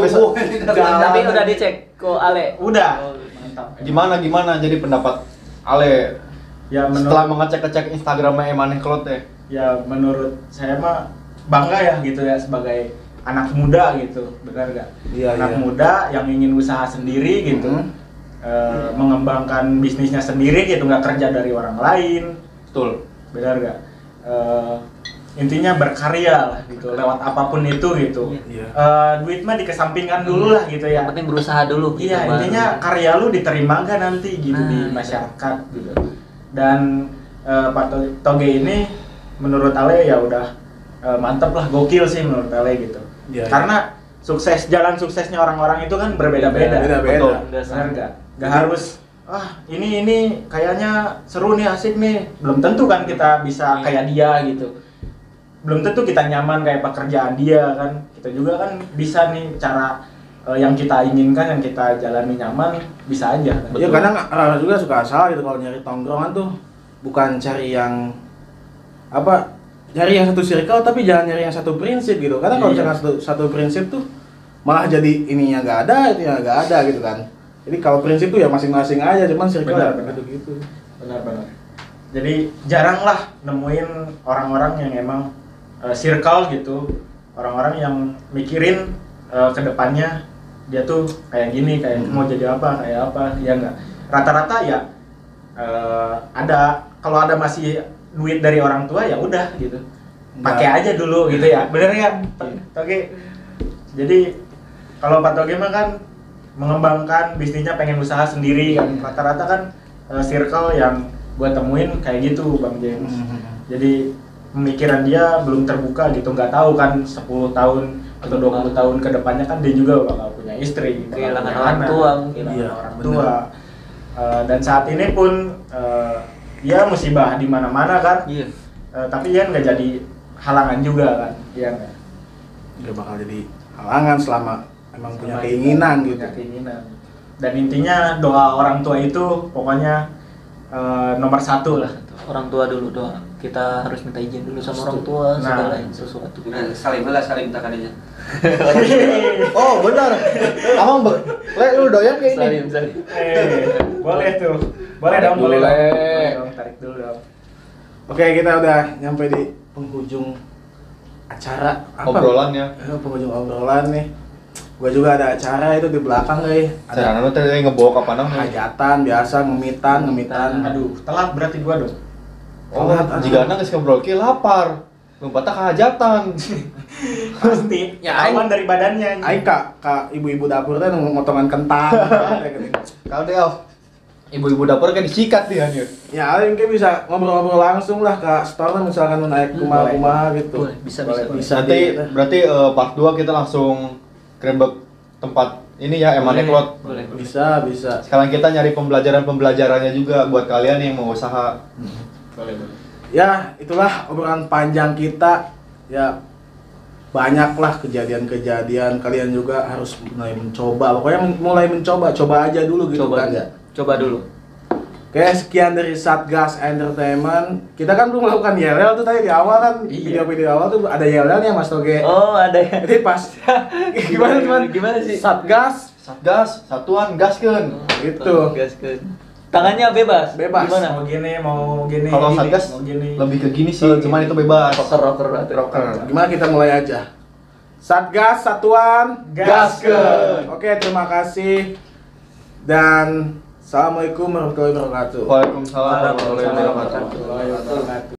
Tapi udah dicek kok Ale. Udah. Oh, Mantap. Gimana jadi pendapat Ale Ya setelah mengecek Instagramnya Emane Cloth ya? Ya menurut saya mah bangga ya gitu ya sebagai anak muda gitu, benar gak? Iya, anak iya. muda yang ingin usaha sendiri gitu, mengembangkan bisnisnya sendiri gitu, nggak kerja dari orang lain, Betul. benar gak? Intinya berkarya lah gitu, lewat apapun itu gitu. Iya. Duit mah dikesampingkan dulu lah gitu ya. Yang penting berusaha dulu. gitu, Iya, baru. intinya karya lu diterima gak nanti gitu di masyarakat gitu. Dan Pak Toge ini menurut Ale ya udah mantep lah, gokil sih menurut Ale gitu. Iya, Karena jalan suksesnya orang-orang itu kan berbeda-beda. Beda-beda. Benar nggak? Nggak harus ini kayaknya seru nih, asik nih. Belum tentu kan kita bisa kayak dia gitu. Belum tentu kita nyaman kayak pekerjaan dia kan. Kita juga kan bisa nih cara yang kita inginkan, yang kita jalani nyaman, bisa aja kan. Iya, kadang orang juga suka salah gitu kalau nyari tongkrongan tuh bukan cari yang apa, nyari yang satu circle tapi jangan nyari yang satu prinsip gitu. Karena kalau Iya. misalkan satu prinsip tuh malah jadi ininya nggak ada, itunya nggak ada gitu kan. Jadi kalau prinsip tuh ya masing-masing aja, cuman circle Benar, ya benar. gitu-gitu. Benar-benar. Jadi jarang lah nemuin orang-orang yang emang circle gitu, orang-orang yang mikirin ke depannya dia tuh kayak gini, kayak mau jadi apa, kayak apa, ya enggak. Rata-rata ya ada, kalau ada masih duit dari orang tua ya udah gitu, pakai aja dulu gitu ya, bener ya Toge. Jadi kalau Pak Toge mah kan mengembangkan bisnisnya, pengen usaha sendiri kan, rata-rata kan circle yang gua temuin kayak gitu Bang James. Jadi pemikiran dia belum terbuka gitu, nggak tahu kan 10 tahun atau 20 tahun ke depannya kan dia juga bakal punya istri, bakal Kehilangan punya orang anak, tua, kehilangan iya, orang bener. tua. Dan saat ini pun ya musibah di mana-mana kan. Iya. Tapi ya nggak jadi halangan juga kan, iya nggak? Nggak bakal jadi halangan selama emang punya Sama keinginan kita gitu. punya keinginan. Dan intinya doa orang tua itu pokoknya nomor satu lah. Orang tua dulu doa. Kita harus minta izin dulu sama orang tua Nah. segala yang sesuatu. Nah, salim minta kadinya. Oh benar. Amang Le lu doyan kayak ini. Salim. Boleh tuh, boleh dong, boleh dong, tarik dulu dong. Oke, kita udah nyampe di penghujung acara apa? Obrolannya. Penghujung obrolan nih. Gua juga ada acara itu di belakang euy. Carana lu teh ngebawa ka panah. Hajatan biasa ngemitan. Aduh, telat berarti gua dong. Oh, jigana geus ngobrol ki lapar. Lompatna ka hajatan. Pasti. Ya, Awan dari badannya. Aing ka ibu-ibu dapur teh ngotongan kentang. Kau deh, ibu-ibu dapur kan disikat dia nih. Ya, Aing ge bisa ngobrol-ngobrol langsung lah ke store misalkan mau naik kumaha gitu. Boleh, bisa. Nanti berarti part 2 kita langsung kerebek tempat ini ya Emane Cloth. Boleh. Bisa. Sekarang kita nyari pembelajarannya juga buat kalian yang mau usaha. Boleh. Ya, itulah obrolan panjang kita. Ya, banyaklah kejadian-kejadian. Kalian juga harus mulai mencoba. Pokoknya mulai mencoba, coba aja dulu gitu kan ya. Coba dulu. Oke, sekian dari Satgas Entertainment. Kita kan belum melakukan yel-yel tuh tadi di awal kan. Iya. Video-video awal tuh ada yel-yelnya Mas Toge. Oh, ada ya. Jadi pas Gimana sih? Satgas Satgas, satuan gaskeun. gitu. Gaskeun. Tangannya bebas. Bebas. Gimana? Mau gini. Kalau gini, Satgas mau gini. lebih ke gini sih, cuman itu bebas. Rocker berarti. Rocker. Gimana kita mulai aja? Satgas Satuan Gaskeun. Oke, terima kasih. Dan Assalamualaikum warahmatullahi wabarakatuh. Waalaikumsalam warahmatullahi wabarakatuh. Warahmatullahi wabarakatuh.